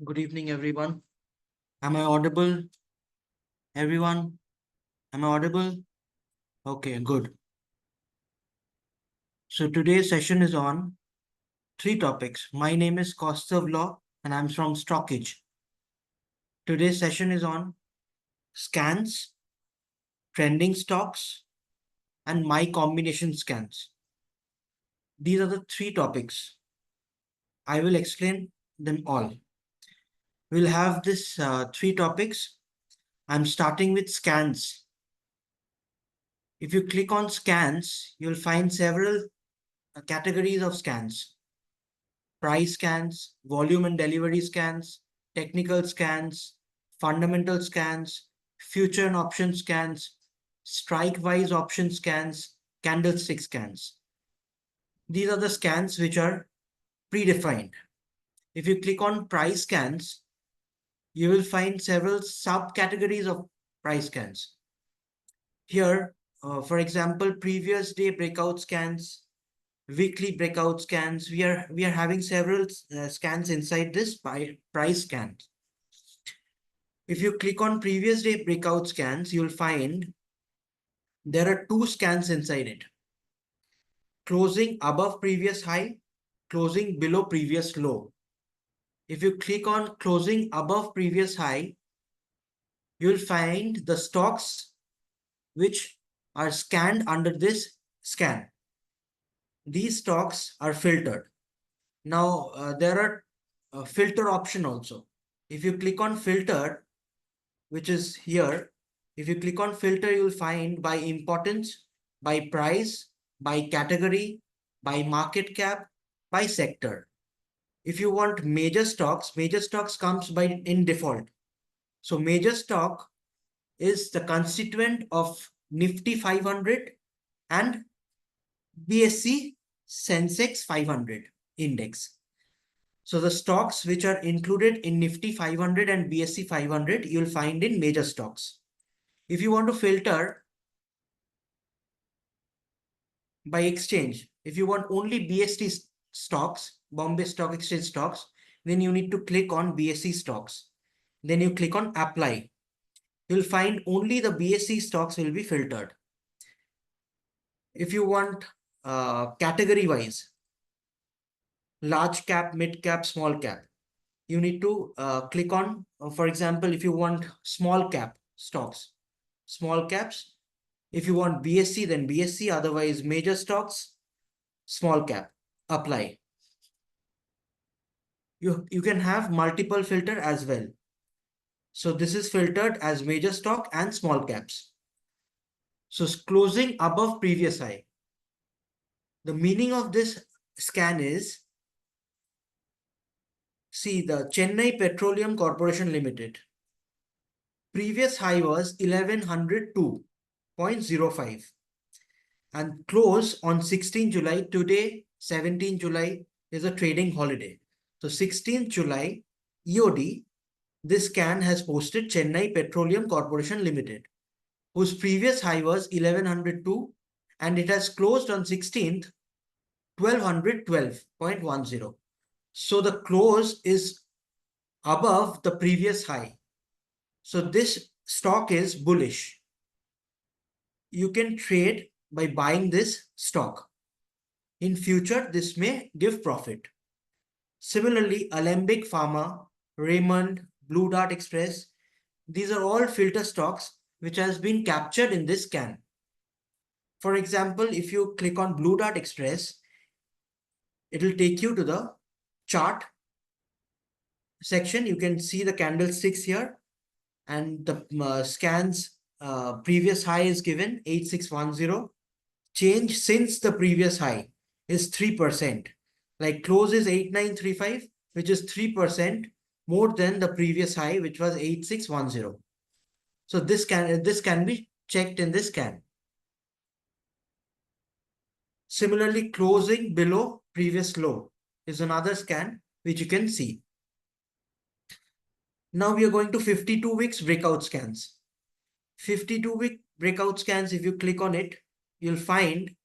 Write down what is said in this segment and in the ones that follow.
Good evening, everyone. Am I audible? Everyone, am I audible? Okay, good. So today's session is on three topics. My name is Kaustav Law and I'm from Stockage. Today's session is on scans, trending stocks, and my combination scans. These are the three topics. I will explain them all. We'll have this three topics. I'm starting with scans. If you click on scans, you'll find several categories of scans: price scans, volume and delivery scans, technical scans, fundamental scans, future and option scans, strike-wise option scans, candlestick scans. These are the scans which are predefined. If you click on price scans, you will find several subcategories of price scans. Here, for example, previous day breakout scans, weekly breakout scans. We are having several scans inside this price scan. If you click on previous day breakout scans, you'll find there are two scans inside it: closing above previous high, closing below previous low. If you click on closing above previous high, you'll find the stocks which are scanned under this scan. These stocks are filtered. Now, there are filter option also. If you click on filter, which is here, if you click on filter, you'll find by importance, by price, by category, by market cap, by sector. If you want major stocks comes by in default. So major stock is the constituent of Nifty 500 and BSE Sensex 500 index. So the stocks which are included in Nifty 500 and BSE 500, you'll find in major stocks. If you want to filter by exchange, if you want only BSE stocks, Bombay Stock Exchange stocks, then you need to click on BSE stocks. Then you click on apply. You'll find only the BSE stocks will be filtered. If you want category wise, large cap, mid cap, small cap, you need to click on, for example, if you want small cap stocks, small caps. If you want BSE, then BSE, otherwise major stocks, small cap, apply. You can have multiple filter as well. So this is filtered as major stock and small caps. So closing above previous high. The meaning of this scan is, see the Chennai Petroleum Corporation Limited. Previous high was 1102.05 and close on 16 July. Today, 17 July is a trading holiday. So 16th July EOD, this scan has posted Chennai Petroleum Corporation Limited, whose previous high was 1102 and it has closed on 16th 1212.10. So the close is above the previous high. So this stock is bullish. You can trade by buying this stock. In future, this may give profit. Similarly, Alembic Pharma, Raymond, Blue Dart Express, these are all filter stocks which has been captured in this scan. For example, if you click on Blue Dart Express, it will take you to the chart section. You can see the candlesticks here and the scans previous high is given 8610. Change since the previous high is 3%. Like close is 8935, which is 3% more than the previous high, which was 8610. So this can be checked in this scan. Similarly, closing below previous low is another scan which you can see. Now we are going to 52 weeks breakout scans. 52-week breakout scans, if you click on it, you'll find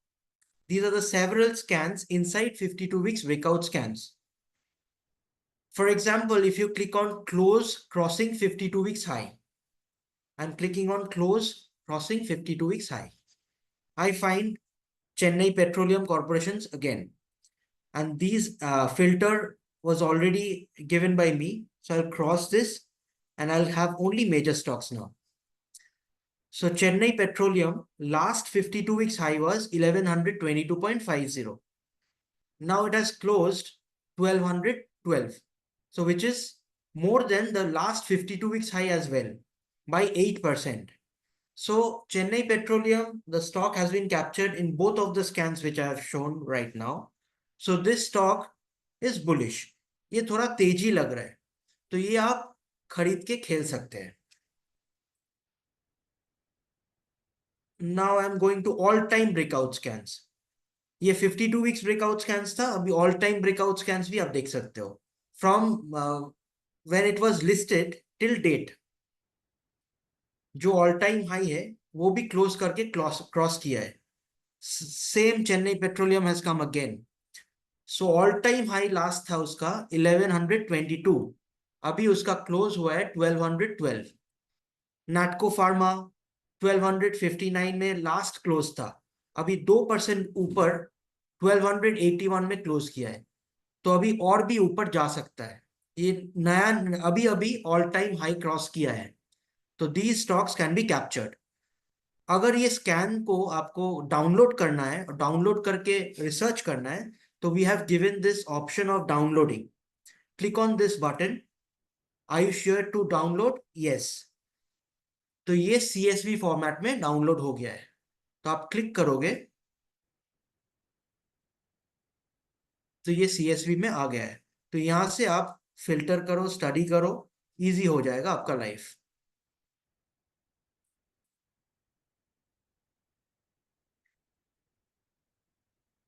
these are the several scans inside 52 weeks breakout scans. For example, if you click on close crossing 52 weeks high, I'm clicking on close crossing 52 weeks high. I find Chennai Petroleum Corporations again. And these filter was already given by me. So I'll cross this and I'll have only major stocks now. So Chennai Petroleum last 52 weeks high was 1122.50. Now it has closed 1212. So which is more than the last 52 weeks high as well by 8%. So Chennai Petroleum, the stock has been captured in both of the scans which I have shown right now. So this stock is bullish. ये थोड़ा तेजी लग रहा है, तो ये आप खरीद के खेल सकते हैं. Now I'm going to all-time breakout scans. ये 52 weeks breakout scans था, अभी all-time breakout scans भी आप देख सकते हो. From when it was listed till date, जो ऑल टाइम हाई है वो भी क्लोज करके क्रॉस किया है. Same Chennai petroleum has come again. So all time high last था उसका 1122. अभी उसका क्लोज हुआ है 1212. नाटको फार्मा 1259 में लास्ट क्लोज था, अभी 2% ऊपर 1281 में क्लोज किया है. तो अभी और भी ऊपर जा सकता है. ये नया अभी अभी ऑल टाइम हाई क्रॉस किया है. तो these stocks can be captured. अगर ये स्कैन को आपको डाउनलोड करना है और डाउनलोड करके रिसर्च करना है, तो we have given this option of downloading. Click on this button. Are you sure to download? Yes. तो ये CSV फॉर्मेट में डाउनलोड हो गया है. तो आप क्लिक करोगे तो ये CSV में आ गया है. तो यहां से आप फिल्टर करो, स्टडी करो, इजी हो जाएगा आपका लाइफ.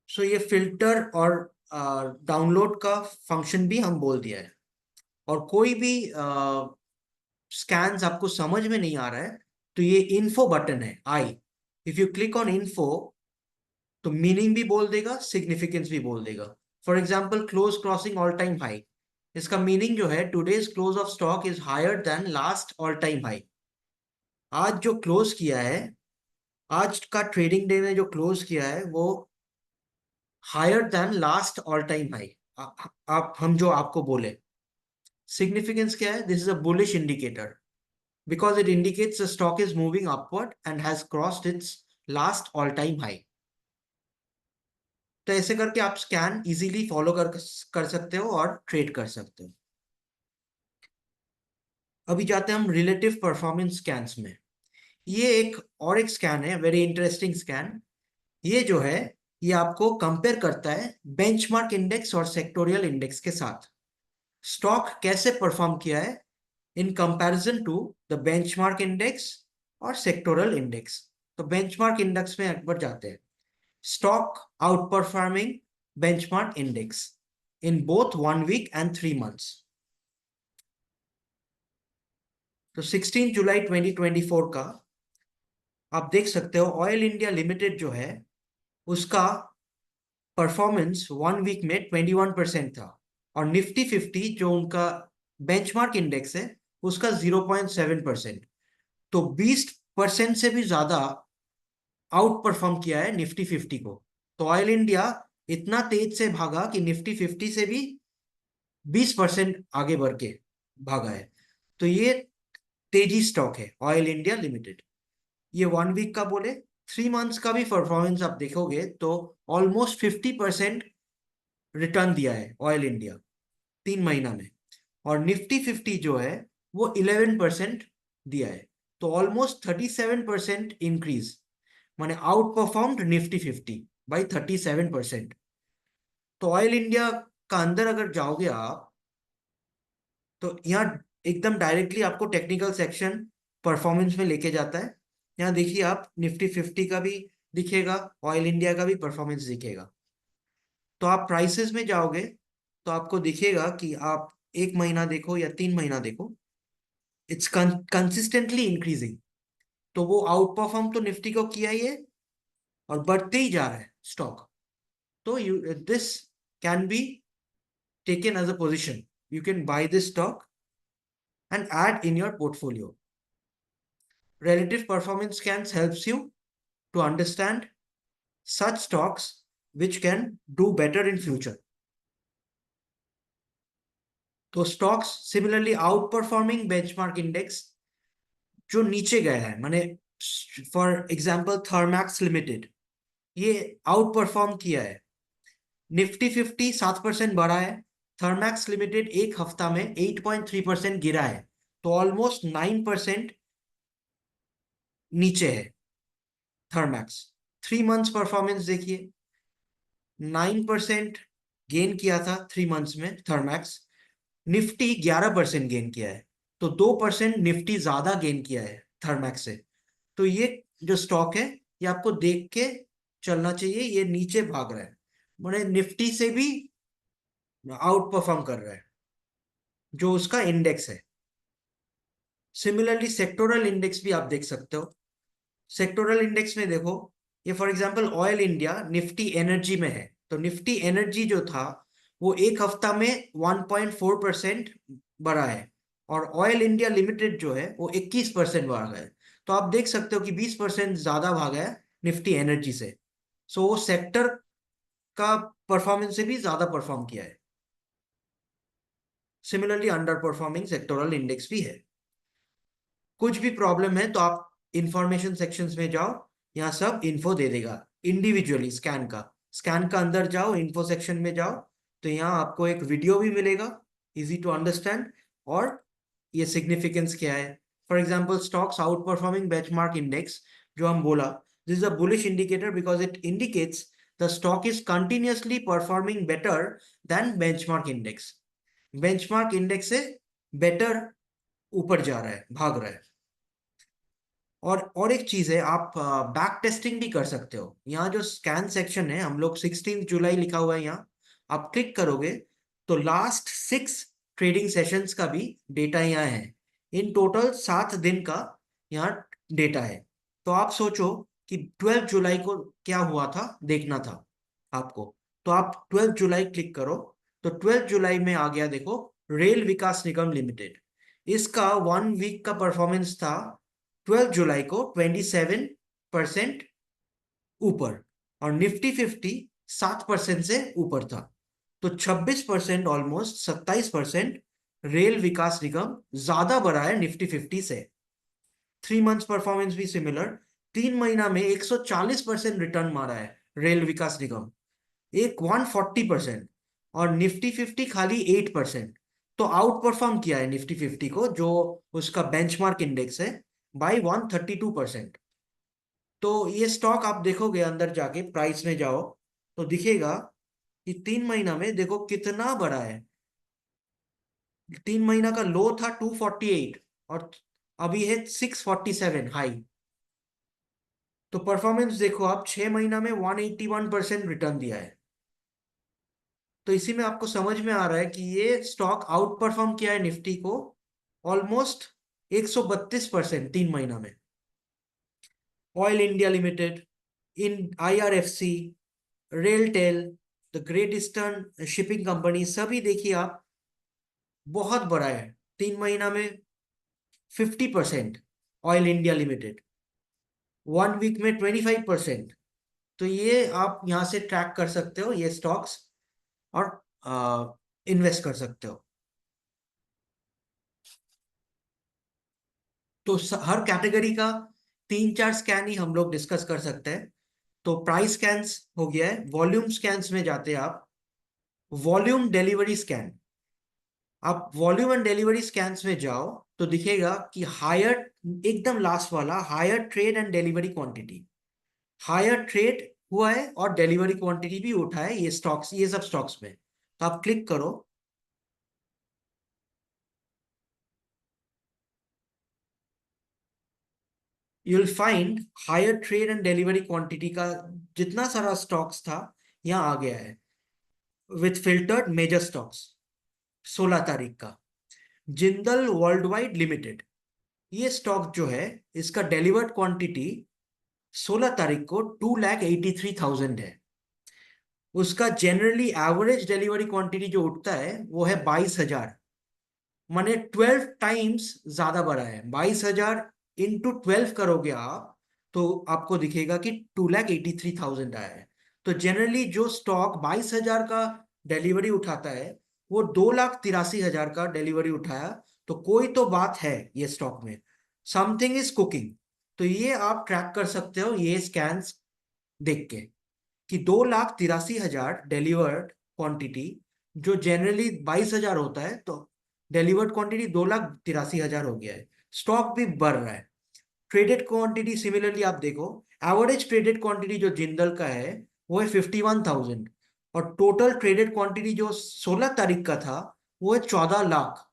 सो ये फिल्टर और डाउनलोड का फंक्शन भी हम बोल दिया है. और कोई भी स्कैन्स आपको समझ में नहीं आ रहा है, तो ये इन्फो बटन है I. If you click on info तो मीनिंग भी बोल देगा, सिग्निफिकेंस भी बोल देगा. For example close crossing all time high, इसका मीनिंग जो है today's close of stock is higher than last all time high. आज जो क्लोज किया है, आज का ट्रेडिंग डे में जो क्लोज किया है वो higher than last all time high. आप हम जो आपको बोले. सिग्निफिकेंस क्या है? This is a bullish indicator because it indicates the stock is moving upward and has crossed its last all-time high. तो ऐसे करके आप स्कैन इजीली फॉलो कर सकते हो और ट्रेड कर सकते हो. अभी जाते हैं हम रिलेटिव परफॉर्मेंस स्कैन्स में. ये एक स्कैन है, वेरी इंटरेस्टिंग स्कैन. ये जो है ये आपको कंपेयर करता है बेंचमार्क इंडेक्स और सेक्टोरियल इंडेक्स के साथ. स्टॉक कैसे परफॉर्म किया है in comparison to the benchmark index और सेक्टोरल इंडेक्स. तो बेंचमार्क इंडेक्स में एक बार जाते हैं. Stock outperforming benchmark index in both 1 week and 3 months. तो 16 जुलाई 2024 का आप देख सकते हो ऑयल इंडिया लिमिटेड जो है उसका परफॉर्मेंस 1 week में 21% था. और निफ्टी 50 जो उनका बेंचमार्क इंडेक्स है उसका 0.7%. तो 20% से भी ज्यादा आउट परफॉर्म किया है निफ्टी 50 को. तो ऑयल इंडिया इतना तेज से भागा कि निफ्टी 50 से भी 20% आगे बढ़ के भागा है. तो ये तेजी स्टॉक है ऑयल इंडिया लिमिटेड. ये 1 week का बोले, 3 months का भी परफॉर्मेंस आप देखोगे तो ऑलमोस्ट 50% रिटर्न दिया है ऑयल इंडिया 3 महीना में. और निफ्टी 50 जो है वो 11% दिया है. तो ऑलमोस्ट 37% इंक्रीज, माने आउट परफॉर्म्ड निफ्टी 50 बाई 37%. तो ऑयल इंडिया का अंदर अगर जाओगे आप तो यहाँ एकदम डायरेक्टली आपको टेक्निकल सेक्शन परफॉर्मेंस में लेके जाता है. यहाँ देखिए आप निफ्टी 50 का भी दिखेगा, ऑयल इंडिया का भी परफॉर्मेंस दिखेगा. तो आप प्राइसेस में जाओगे तो आपको दिखेगा कि आप 1 महीना देखो या 3 महीना देखो, इट्स कंसिस्टेंटली इंक्रीजिंग. तो वो आउट परफॉर्म तो निफ्टी को किया ही है और बढ़ते ही जा रहा है स्टॉक. तो this can be taken as a position. you can buy this stock and add in your portfolio. Relative performance scans helps you to understand such stocks which can do better in future. तो stocks similarly outperforming benchmark index जो नीचे गया है, माने for example Thermax limited ये out perform किया है। Nifty 50 7% बढ़ा है, थर्मैक्स लिमिटेड एक हफ्ता में 8.3% गिरा है, तो ऑलमोस्ट 9% नीचे है थर्मैक्स। 3 मंथ्स परफॉर्मेंस देखिए, 9% गेन किया था 3 मंथ्स में थर्मैक्स। निफ्टी 11% गेन किया है, तो 2% निफ्टी ज्यादा गेन किया है थर्मैक्स से। तो ये जो स्टॉक है ये आपको देख के चलना चाहिए, ये नीचे भाग रहा है, मैंने निफ्टी से भी आउट परफॉर्म कर रहा है जो उसका इंडेक्स है। सिमिलरली सेक्टोरल इंडेक्स भी आप देख सकते हो। सेक्टोरल इंडेक्स में देखो, ये for example oil India Nifty energy में है, तो निफ्टी एनर्जी जो था वो एक हफ्ता में 1.4% बढ़ा है, और ऑयल इंडिया लिमिटेड जो है वो 21% बढ़ा है। तो आप देख सकते हो कि 20% ज्यादा भागा है निफ्टी एनर्जी से। सो वो सेक्टर का परफॉर्मेंस से भी ज्यादा परफॉर्म किया है। Similarly under performing sectoral index भी है। कुछ भी प्रॉब्लम है तो आप इंफॉर्मेशन सेक्शंस में जाओ, यहाँ सब इन्फो दे देगा इंडिविजुअली। स्कैन का अंदर जाओ, इन्फो सेक्शन में जाओ, तो यहाँ आपको एक वीडियो भी मिलेगा, इजी टू अंडरस्टैंड, और ये सिग्निफिकेंस क्या है। For example stocks out performing benchmark index जो हम बोला, this is a bullish indicator because it indicates the stock is continuously performing better than benchmark index. Benchmark index से बेटर ऊपर जा रहा है, भाग रहा है। और एक चीज है, आप बैक टेस्टिंग भी कर सकते हो। यहाँ जो स्कैन सेक्शन है, हम लोग 16 जुलाई लिखा हुआ है यहाँ, आप क्लिक करोगे तो लास्ट 6 ट्रेडिंग सेशंस का भी डेटा यहाँ है। इन टोटल 7 दिन का यहाँ डेटा है। तो आप सोचो कि 12 जुलाई को क्या हुआ था, देखना था आपको, तो आप 12 जुलाई क्लिक करो, तो 12 जुलाई में आ गया, देखो रेल विकास निगम लिमिटेड। इसका 1 वीक का परफॉर्मेंस था 12 जुलाई को 27% ऊपर, और निफ्टी 50 7% से ऊपर था। तो 26%, ऑलमोस्ट 27% रेल विकास निगम ज्यादा बढ़ा है निफ्टी 50 से। 3 मंथ्स परफॉर्मेंस भी सिमिलर, 3 महीना में 140% रिटर्न मारा है रेल विकास निगम, एक 140%, और निफ्टी 50 खाली 8%। तो आउट परफॉर्म किया है निफ्टी 50 को, जो उसका बेंचमार्क इंडेक्स है, बाई 132%। तो ये स्टॉक आप देखोगे अंदर जाके प्राइस में जाओ तो दिखेगा कि 3 महीना में देखो कितना बड़ा है। 3 महीना का लो था 248, और अभी है 647 हाई। तो परफॉर्मेंस देखो आप, 6 महीना में 181% रिटर्न दिया है। तो इसी में आपको समझ में आ रहा है कि ये स्टॉक आउट परफॉर्म किया है निफ्टी को ऑलमोस्ट 132% 3 महीना में। Oil India limited, in IRFC, RailTel, the great eastern shipping company, सभी देखिए आप बहुत बड़ा है 3 महीना में 50%। ऑयल इंडिया लिमिटेड 1 वीक में 25%। तो ये आप यहाँ से ट्रैक कर सकते हो ये स्टॉक्स, और इन्वेस्ट कर सकते हो। तो हर कैटेगरी का 3 4 स्कैन ही हम लोग डिस्कस कर सकते हैं। तो प्राइस स्कैन्स हो गया है, वॉल्यूम स्कैन्स में जाते हैं आप। वॉल्यूम डिलीवरी स्कैन, आप वॉल्यूम एंड डिलीवरी स्कैन्स में जाओ तो दिखेगा कि हायर, एकदम लास्ट वाला, higher trade and delivery quantity, higher trade हुआ है और डिलीवरी क्वांटिटी भी उठा है ये स्टॉक्स, ये सब स्टॉक्स में। तो आप क्लिक करो, you will find higher trade and delivery quantity का जितना सारा स्टॉक्स था यहाँ आ गया है, विथ फिल्टर्ड मेजर स्टॉक्स। 16 तारीख का जिंदल वर्ल्ड वाइड लिमिटेड, ये स्टॉक जो है इसका डिलीवर्ड क्वांटिटी 16 तारीख को 2,83,000 है। उसका जनरली एवरेज डिलीवरी क्वांटिटी जो उठता है वो है 22,000, माने 12 टाइम्स ज्यादा बढ़ा है। 22,000 इंटू 12 करोगे आप तो आपको दिखेगा कि 2,83,000 आया है। तो जनरली जो स्टॉक 22,000 का डिलीवरी उठाता है वो 2,83,000 का डिलीवरी उठाया, तो कोई तो बात है ये स्टॉक में, समथिंग इज कुकिंग। तो ये आप ट्रैक कर सकते हो ये स्कैन्स देख के कि 2,83,000 डिलीवर्ड क्वांटिटी, जो जनरली 22,000 होता है, तो डिलीवर्ड क्वांटिटी 2,83,000 हो गया है। स्टॉक भी बढ़ रहा है। ट्रेडेड क्वांटिटी सिमिलरली आप देखो, एवरेज ट्रेडेड क्वांटिटी जो जिंदल का है वो है 51,000, और टोटल ट्रेडेड क्वांटिटी जो 16 तारीख का था वो है 14 लाख।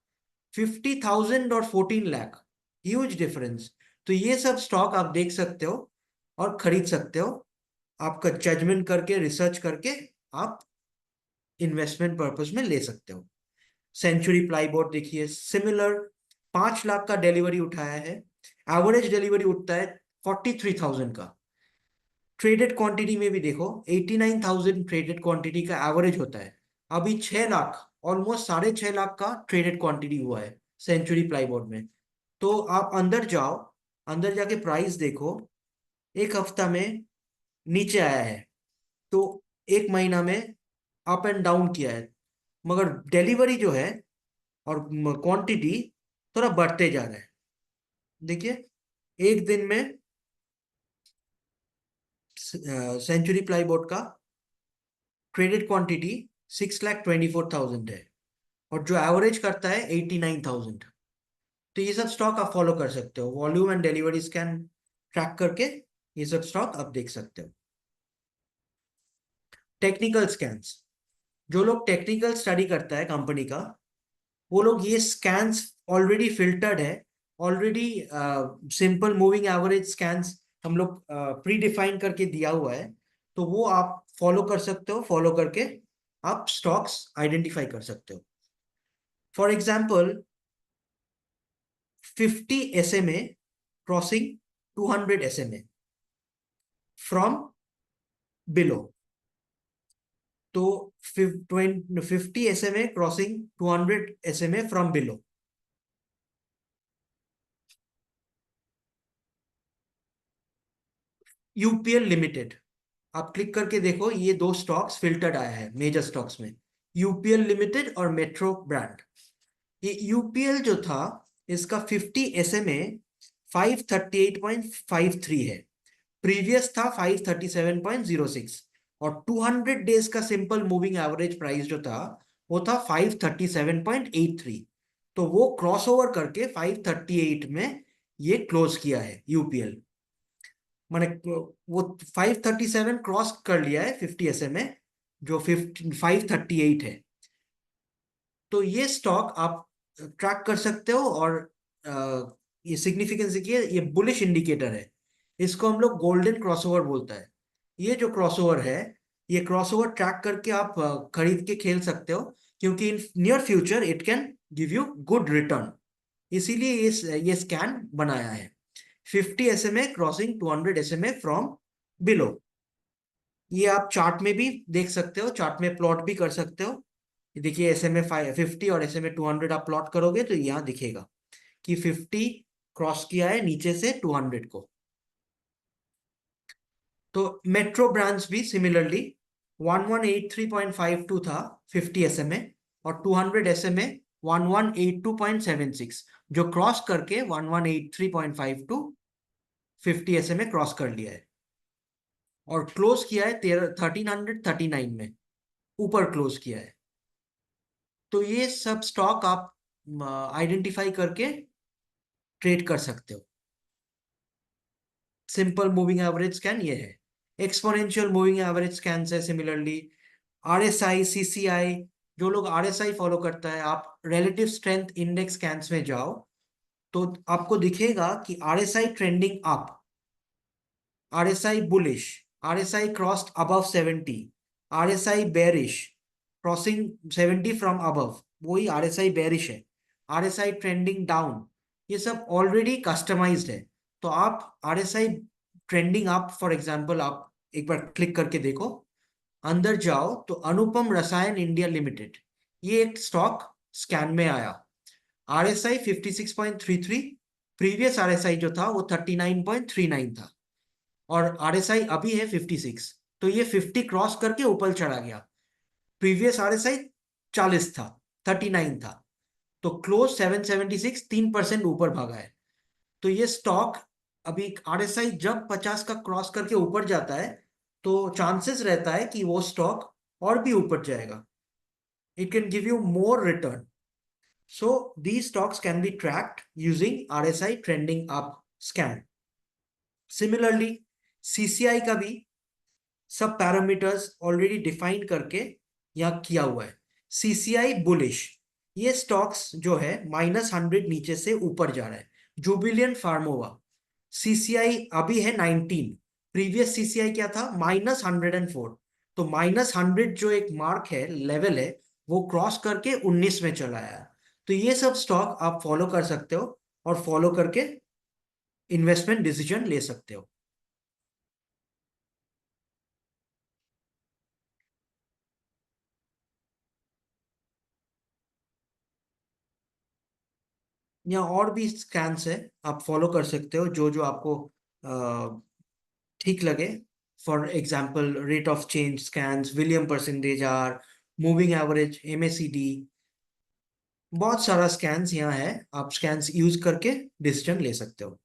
50,000 और 14 लाख, ह्यूज डिफरेंस। तो ये सब स्टॉक आप देख सकते हो और खरीद सकते हो, आपका जजमेंट करके रिसर्च करके आप इन्वेस्टमेंट पर्पस में ले सकते हो। सेंचुरी प्लाईबोर्ड देखिए, सिमिलर 5 लाख का डिलीवरी उठाया है, एवरेज डिलीवरी उठता है 43,000 का। ट्रेडेड क्वांटिटी में भी देखो 89,000 ट्रेडेड क्वांटिटी का एवरेज होता है, अभी 6 लाख, ऑलमोस्ट 6.5 लाख का ट्रेडेड क्वांटिटी हुआ है सेंचुरी प्लाईबोर्ड में। तो आप अंदर जाओ, अंदर जाके प्राइस देखो, एक हफ्ता में नीचे आया है, तो एक महीना में अप एंड डाउन किया है, मगर डिलीवरी जो है और क्वांटिटी थोड़ा बढ़ते जा रहा है। देखिए एक दिन में सेंचुरी प्लाईबोर्ड का ट्रेडेड क्वांटिटी 6,24,000 है, और जो एवरेज करता है 89,000। तो ये सब स्टॉक आप फॉलो कर सकते हो, volume and delivery scan track करके ये सब स्टॉक आप देख सकते हो। टेक्निकल स्कैन्स, जो लोग टेक्निकल स्टडी करता है कंपनी का, वो लोग ये स्कैन्स ऑलरेडी फिल्टर्ड है, already simple moving average scans हम लोग प्री डिफाइन करके दिया हुआ है, तो वो आप फॉलो कर सकते हो, फॉलो करके आप स्टॉक्स आइडेंटिफाई कर सकते हो। For example 50 SMA crossing 200 SMA from below, तो 50 SMA crossing 200 SMA from below. UPL limited, आप क्लिक करके देखो, ये दो स्टॉक्स फिल्टर्ड आया है मेजर स्टॉक्स में, यूपीएल लिमिटेड और मेट्रो ब्रांड। ये यूपीएल जो था, इसका 50 SMA 538.53 है, प्रीवियस था 537.06, और 200 डेज का सिंपल मूविंग एवरेज प्राइस जो था वो था 537.83। तो वो क्रॉसओवर करके 538 में ये क्लोज किया है यूपीएल, माने वो 537 क्रॉस कर लिया है 50 SMA, जो 538 है। तो ये स्टॉक आप ट्रैक कर सकते हो, और ये सिग्निफिकेंस देखिए, ये बुलिश इंडिकेटर है, इसको हम लोग गोल्डन क्रॉसओवर बोलता है। ये जो क्रॉसओवर है, ये क्रॉसओवर ट्रैक करके आप खरीद के खेल सकते हो, क्योंकि in near future it can give you good return, इसीलिए ये स्कैन बनाया है। 50 SMA crossing 200 SMA from below, ये आप चार्ट में भी देख सकते हो, चार्ट में प्लॉट भी कर सकते हो। देखिए SMA 50 और SMA 200 आप प्लॉट करोगे तो यहाँ दिखेगा कि 50 क्रॉस किया है नीचे से 200 को। तो मेट्रो ब्रांड्स भी सिमिलरली 1183.52 था 50 SMA, और 200 SMA 1182.76, जो क्रॉस करके 1183.52 50 SMA क्रॉस कर लिया है, और क्लोज किया है 1339 में, ऊपर क्लोज किया है। तो ये सब स्टॉक आप आइडेंटिफाई करके ट्रेड कर सकते हो। सिंपल मूविंग एवरेज स्कैन ये है। एक्सपोनेंशियल मूविंग एवरेज स्कैन से सिमिलरली RSI CCI, जो लोग RSI फॉलो करता है, आप रिलेटिव स्ट्रेंथ इंडेक्स स्कैन्स में जाओ तो आपको दिखेगा कि RSI trending up, RSI bullish, RSI crossed above 70, RSI bearish crossing 70 from above, वही RSI बेरिश है, RSI ट्रेंडिंग डाउन, ये सब ऑलरेडी कस्टमाइज्ड है। तो आप RSI trending up for example आप एक बार क्लिक करके देखो, अंदर जाओ तो अनुपम रसायन इंडिया लिमिटेड, ये एक स्टॉक स्कैन में आया। RSI 56.33, प्रीवियस RSI जो था वो 39.39 था, और RSI अभी है 56, तो ये 50 क्रॉस करके ऊपर चढ़ा गया। प्रीवियस RSI 40 था, 39 था, तो क्लोज 776, 3% ऊपर भागा है। तो ये स्टॉक अभी RSI जब 50 का क्रॉस करके ऊपर जाता है तो चांसेस रहता है कि वो स्टॉक और भी ऊपर जाएगा, it can give you more return. So these stocks can be tracked using RSI trending up scan. Similarly, CCI का भी सब पैरामीटर्स ऑलरेडी डिफाइन करके यहाँ किया हुआ है। CCI बुलिश, ये स्टॉक्स जो है -100 नीचे से ऊपर जा रहा है। जुबिलियंट फार्मोवा, CCI अभी है 19, प्रीवियस CCI क्या था, -104, तो -100 जो एक मार्क है, लेवल है, वो क्रॉस करके 19 में चला आया। तो ये सब स्टॉक आप फॉलो कर सकते हो और फॉलो करके इन्वेस्टमेंट डिसीजन ले सकते हो। या और भी स्कैन्स है, आप फॉलो कर सकते हो जो जो आपको ठीक लगे। For example rate of change scans, William percentage R, moving average, MACD, बहुत सारा स्कैन्स यहाँ है, आप स्कैन्स यूज करके डिसीजन ले सकते हो।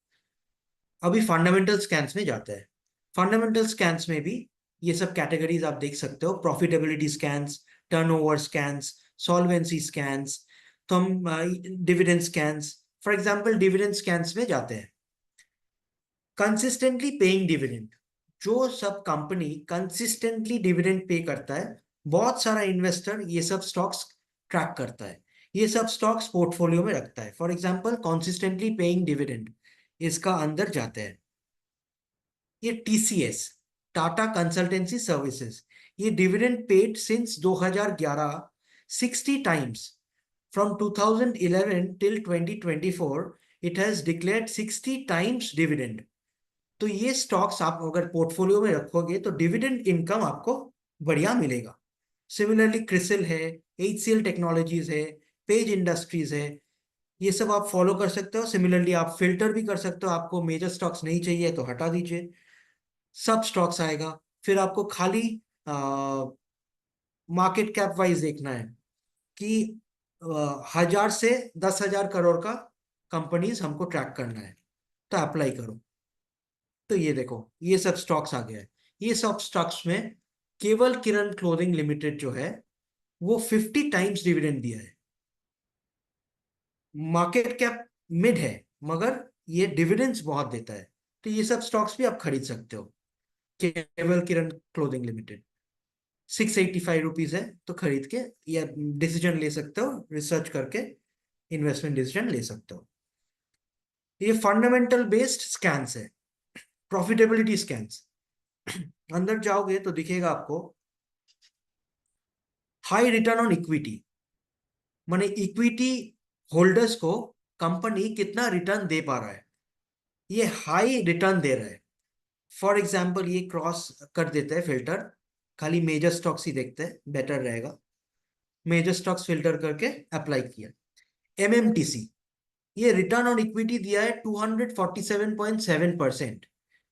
अभी फंडामेंटल स्कैन्स में जाते हैं। फंडामेंटल स्कैन्स में भी ये सब कैटेगरीज आप देख सकते हो, profitability scans, turnover scans, solvency scans, तो हम dividend scans, for example dividend scans में जाते हैं। कंसिस्टेंटली पेइंग डिविडेंड, जो सब कंपनी कंसिस्टेंटली डिविडेंड पे करता है, बहुत सारा इन्वेस्टर ये सब स्टॉक्स ट्रैक करता है, ये सब स्टॉक्स पोर्टफोलियो में रखता है। For example consistently paying dividend, इसका अंदर जाते हैं। ये TCS, टाटा कंसल्टेंसी सर्विसेज, ये dividend paid since 2011, 60 times, from 2011 till 2024 it has declared 60 times dividend. तो ये स्टॉक्स आप अगर पोर्टफोलियो में रखोगे तो डिविडेंड इनकम आपको बढ़िया मिलेगा। सिमिलरली क्रिसिल है, HCL टेक्नोलॉजीज है, पेज इंडस्ट्रीज है, ये सब आप फॉलो कर सकते हो। सिमिलरली आप फिल्टर भी कर सकते हो, आपको मेजर स्टॉक्स नहीं चाहिए तो हटा दीजिए, सब स्टॉक्स आएगा। फिर आपको खाली मार्केट कैप वाइज देखना है कि 1000 से 10,000 करोड़ का कंपनीज हमको ट्रैक करना है, तो अप्लाई करो। तो ये देखो, ये सब स्टॉक्स आ गया है। ये सब स्टॉक्स में केवल किरण क्लोथिंग लिमिटेड जो है वो 50 टाइम्स डिविडेंड दिया है। मार्केट कैप मिड है, मगर ये डिविडेंड्स बहुत देता है, तो ये सब स्टॉक्स भी आप खरीद सकते हो। केवल किरण क्लोथिंग लिमिटेड 685 रुपीज है, तो खरीद के या डिसीजन ले सकते हो, रिसर्च करके इन्वेस्टमेंट डिसीजन ले सकते हो। ये फंडामेंटल बेस्ड स्कैन्स है। प्रॉफिटेबिलिटी स्कैन्स, अंदर जाओगे तो दिखेगा आपको हाई रिटर्न ऑन इक्विटी, माने इक्विटी होल्डर्स को कंपनी कितना रिटर्न दे पा रहा है, ये हाई रिटर्न दे रहा है। फॉर एग्जाम्पल ये क्रॉस कर देते हैं फिल्टर, खाली मेजर स्टॉक्स ही देखते हैं, बेटर रहेगा। मेजर स्टॉक्स फिल्टर करके अप्लाई किया। MMTC, ये रिटर्न ऑन इक्विटी दिया है 247.7%।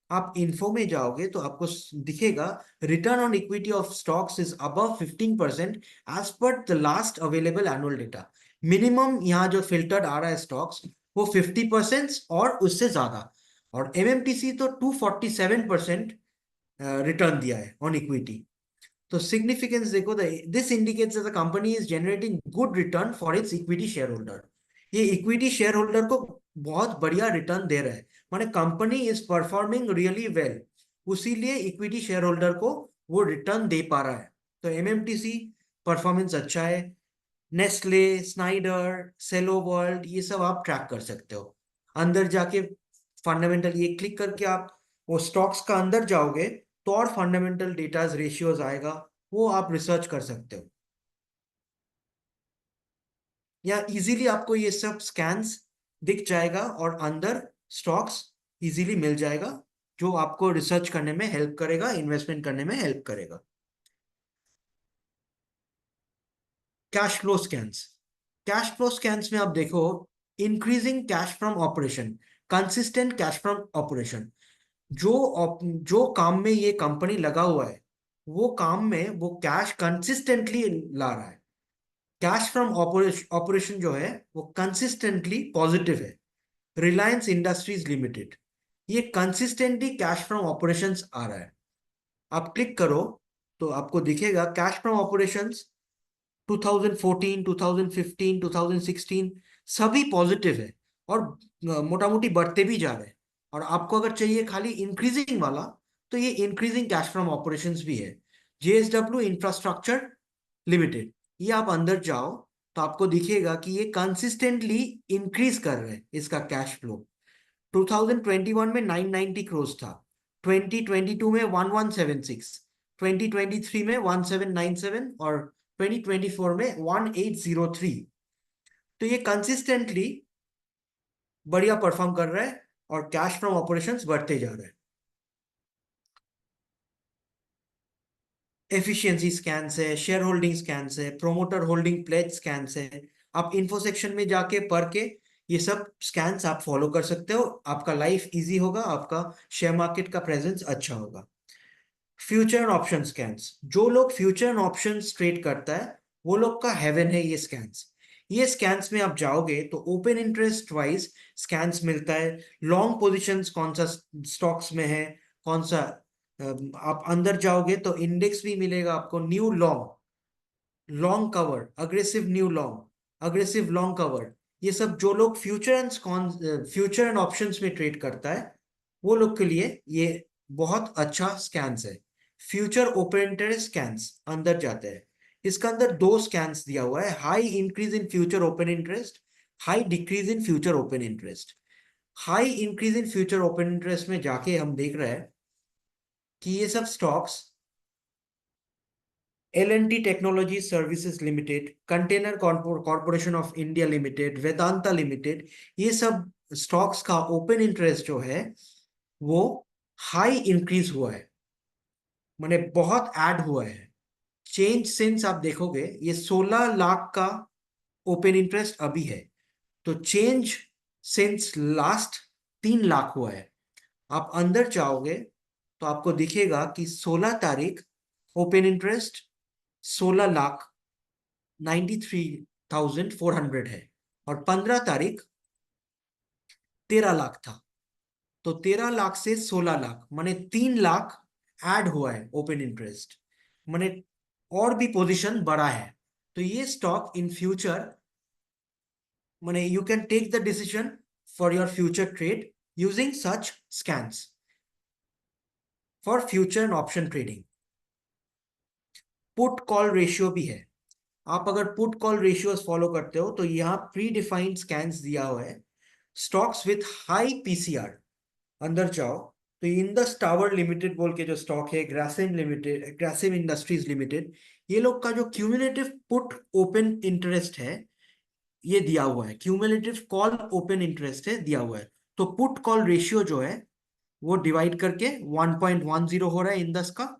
आप इन्फो में जाओगे तो आपको दिखेगा return on equity of stocks is above 15% as per the last available annual data. Minimum यहाँ जो फिल्टर्ड आ रहा है स्टॉक्स वो 50% और उससे ज्यादा, और MMTC तो 247% रिटर्न दिया है ऑन इक्विटी। तो सिग्निफिकेंस देखो, this indicates that the company is generating good return for its equity share holder. ये इक्विटी शेयर होल्डर को बहुत बढ़िया रिटर्न दे रहा है, माने company is performing really well, उसीलिए इक्विटी शेयर होल्डर को वो रिटर्न दे पा रहा है। तो MMTC परफॉर्मेंस अच्छा है। नेस्ले, स्नाइडर, सेलो वर्ल्ड, ये सब आप ट्रैक कर सकते हो। अंदर जाके फंडामेंटल ये क्लिक करके आप वो स्टॉक्स का अंदर जाओगे तो और फंडामेंटल डेटाज रेशियोज आएगा, वो आप रिसर्च कर सकते हो। या इजीली आपको ये सब स्कैन्स दिख जाएगा और अंदर स्टॉक्स इजीली मिल जाएगा, जो आपको रिसर्च करने में हेल्प करेगा, इन्वेस्टमेंट करने में हेल्प करेगा। Cash flow scans. Cash flow scans में आप देखो, increasing cash from operation, consistent cash from operation. जो काम में ये कंपनी लगा हुआ है, वो काम में वो कैश कंसिस्टेंटली ला रहा है। कैश फ्रॉम ऑपरेशन जो है वो कंसिस्टेंटली पॉजिटिव है। रिलायंस इंडस्ट्रीज लिमिटेड, ये कंसिस्टेंटली कैश फ्रॉम ऑपरेशंस आ रहा है। आप क्लिक करो तो आपको दिखेगा कैश फ्रॉम ऑपरेशंस 2014, 2015, 2016 सभी पॉजिटिव है, और मोटा मोटी बढ़ते भी जा रहे हैं। और आपको अगर चाहिए खाली इंक्रीजिंग वाला, तो ये इंक्रीजिंग कैश फ्रॉम ऑपरेशंस भी है। जेएसडब्ल्यू इंफ्रास्ट्रक्चर लिमिटेड, ये आप अंदर जाओ तो आपको दिखेगा कि ये कंसिस्टेंटली इंक्रीज कर रहे हैं इसका कैश फ्लो। 2021 में 990 करोड़ था, 2022 में 1176, 2023 में 1797 और 2024 में 1803। तो ये कंसिस्टेंटली बढ़िया परफॉर्म कर रहा है और कैश फ्रॉम ऑपरेशंस बढ़ते जा रहे हैं। एफिशिएंसी स्कैन्स है, शेयर होल्डिंग स्कैन्स है, प्रोमोटर होल्डिंग प्लेज स्कैन्स है। आप इन्फो सेक्शन में जाके पढ़ के ये सब स्कैन्स आप फॉलो कर सकते हो। आपका लाइफ इजी होगा, आपका शेयर मार्केट का प्रेजेंस अच्छा होगा। फ्यूचर एंड ऑप्शन स्कैन्स, जो लोग फ्यूचर एंड ऑप्शन ट्रेड करता है वो लोग का हेवन है ये स्कैन्स। ये स्कैन्स में आप जाओगे तो ओपन इंटरेस्ट वाइज स्कैन्स मिलता है। लॉन्ग पोजीशंस कौन सा स्टॉक्स में है, कौन सा आप अंदर जाओगे तो इंडेक्स भी मिलेगा आपको। New long, long cover, aggressive new long, aggressive long cover, ये सब जो लोग फ्यूचर एंड ऑप्शंस में ट्रेड करता है वो लोग के लिए ये बहुत अच्छा स्कैन्स है। फ्यूचर ओपन इंटरेस्ट स्कैन्स अंदर जाते हैं। इसका अंदर दो स्कैन्स दिया हुआ है, high increase in future open interest, high decrease in future open interest. High increase in future open interest में जाके हम देख रहे हैं कि ये सब stocks L&T technology services limited, container corporation of India limited, Vedanta limited, ये सब स्टॉक्स का ओपन इंटरेस्ट जो है वो हाई इंक्रीज हुआ है, माने बहुत ऐड हुआ है। चेंज सिंस आप देखोगे ये 16 लाख का ओपन इंटरेस्ट अभी है, तो चेंज सिंस लास्ट 3 लाख हुआ है। आप अंदर जाओगे तो आपको दिखेगा कि 16 तारीख ओपन इंटरेस्ट 16 लाख 93,400 है, और 15 तारीख 13 लाख था। तो 13 लाख से 16 लाख माने 3 लाख ऐड हुआ है ओपन इंटरेस्ट, माने और भी पोजीशन बढ़ा है। तो ये स्टॉक इन फ्यूचर, माने you can take the decision for your future trade using such scans for future and option trading. Put call ratio भी है। आप अगर पुट कॉल रेशियोज फॉलो करते हो तो यहाँ प्री डिफाइंड स्कैन्स दिया हुआ है। स्टॉक्स विथ हाई पीसीआर, अंदर जाओ तो इंडस टावर लिमिटेड बोल के जो स्टॉक है, Grasim limited, Grasim industries limited, ये लोग का जो क्यूमुलेटिव पुट ओपन इंटरेस्ट है ये दिया हुआ है, क्यूमुलेटिव कॉल ओपन इंटरेस्ट है दिया हुआ है। तो पुट कॉल रेशियो जो है वो डिवाइड करके 1.10 हो रहा है इंडस का।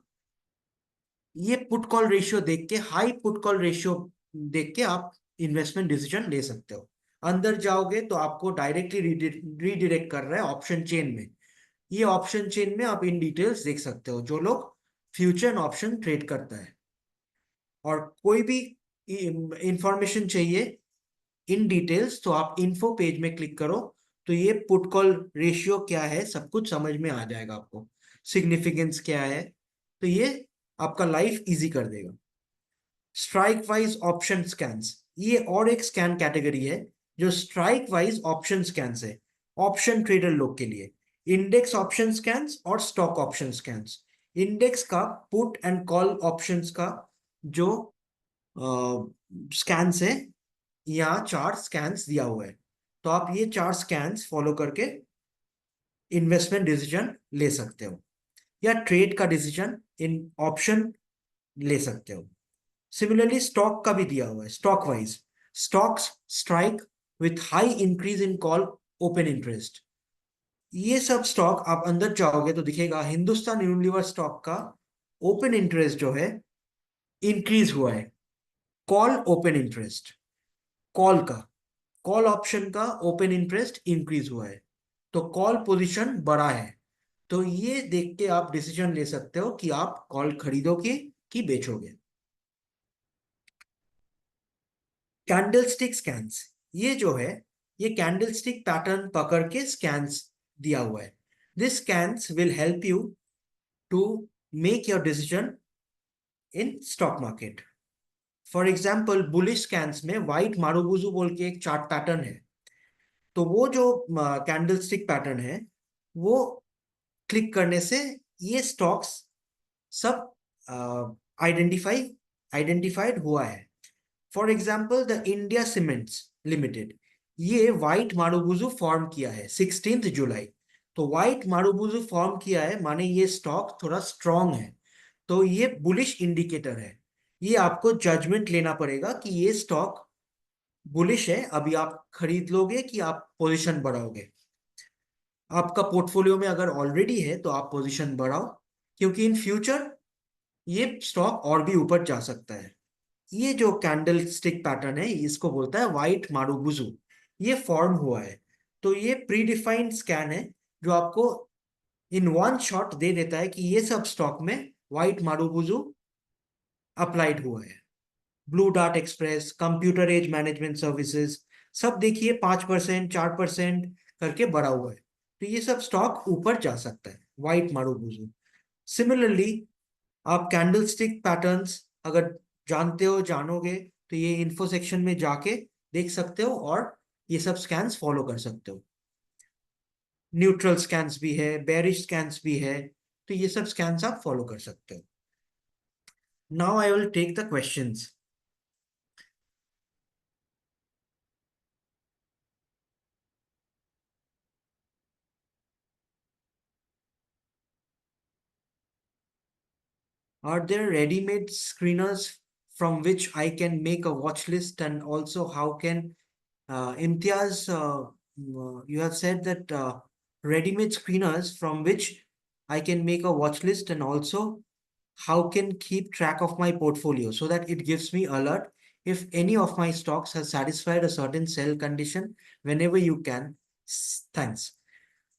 ये पुट कॉल रेशियो देख के, हाई पुट कॉल रेशियो देख के आप इन्वेस्टमेंट डिसीजन ले सकते हो। अंदर जाओगे तो आपको डायरेक्टली रीडायरेक्ट कर रहा है ऑप्शन चेन में। ये ऑप्शन चेन में आप इन डिटेल्स देख सकते हो जो लोग फ्यूचर ऑप्शन ट्रेड करता है। और कोई भी इंफॉर्मेशन चाहिए इन डिटेल्स तो आप इन्फो पेज में क्लिक करो, तो ये पुट कॉल रेशियो क्या है सब कुछ समझ में आ जाएगा आपको, सिग्निफिकेंस क्या है। तो ये आपका लाइफ इजी कर देगा। स्ट्राइक वाइज ऑप्शन स्कैन्स, ये और एक स्कैन कैटेगरी है जो स्ट्राइक वाइज ऑप्शन स्कैन्स है, ऑप्शन ट्रेडर लोग के लिए। इंडेक्स ऑप्शन स्कैन्स और स्टॉक ऑप्शन स्कैन्स। इंडेक्स का पुट एंड कॉल ऑप्शंस का जो स्कैन्स है, यहाँ 4 स्कैन्स दिया हुआ है। तो आप ये 4 स्कैन्स फॉलो करके इन्वेस्टमेंट डिसीजन ले सकते हो या ट्रेड का डिसीजन इन ऑप्शन ले सकते हो। सिमिलरली स्टॉक का भी दिया हुआ है, stock wise stocks strike with high increase in call open interest. ये सब स्टॉक आप अंदर जाओगे तो दिखेगा हिंदुस्तान यूनिलीवर स्टॉक का ओपन इंटरेस्ट जो है इंक्रीज हुआ है call open interest, call option का ओपन इंटरेस्ट इंक्रीज हुआ है, तो कॉल पोजीशन बढ़ा है। तो ये देख के आप डिसीजन ले सकते हो कि आप कॉल खरीदोगे कि बेचोगे। कैंडलस्टिक स्कैन्स, ये जो है, ये कैंडलस्टिक पैटर्न पकड़ के स्कैन्स दिया हुआ है। This scans will help you to make your decision in stock market. For example bullish scans में व्हाइट मारुबुजू बोल के एक चार्ट पैटर्न है, तो वो जो कैंडलस्टिक पैटर्न है, वो क्लिक करने से ये स्टॉक्स सब आइडेंटिफाई आइडेंटिफाइड हुआ है। For example the India cements limited, ये व्हाइट मारुबुजू फॉर्म किया है 16 जुलाई। तो व्हाइट मारुबुजू फॉर्म किया है माने ये स्टॉक थोड़ा स्ट्रांग है, तो ये बुलिश इंडिकेटर है। ये आपको जजमेंट लेना पड़ेगा कि ये स्टॉक बुलिश है, अभी आप खरीद लोगे कि आप पोजीशन बढ़ाओगे। आपका पोर्टफोलियो में अगर ऑलरेडी है तो आप पोजीशन बढ़ाओ, क्योंकि इन फ्यूचर ये स्टॉक और भी ऊपर जा सकता है। ये जो कैंडल स्टिक पैटर्न है इसको बोलता है व्हाइट मारुबुजू, ये फॉर्म हुआ है। तो ये प्री डिफाइंड स्कैन है जो आपको इन वन शॉट दे देता है कि ये सब स्टॉक में व्हाइट मारुबुजू अप्लाइड हुआ है। Blue Dart Express, Computer Age Management Services, सब देखिए 5% 4% करके बढ़ा हुआ है, तो ये सब स्टॉक ऊपर जा सकता है व्हाइट मारुबुजू। सिमिलरली आप कैंडलस्टिक पैटर्न्स अगर जानते हो जानोगे तो ये इन्फो सेक्शन में जाके देख सकते हो और ये सब स्कैन्स फॉलो कर सकते हो। न्यूट्रल स्कैन्स भी है, बेरिश स्कैन्स भी है, तो ये सब स्कैन्स आप फॉलो कर सकते हो। Now I will take the questions. Are there ready-made screeners from which I can make a watch list, and also how can Imtiaz, you have said that ready-made screeners from which I can make a watch list, and also how can keep track of my portfolio so that it gives me alert if any of my stocks has satisfied a certain sell condition whenever you can. Thanks.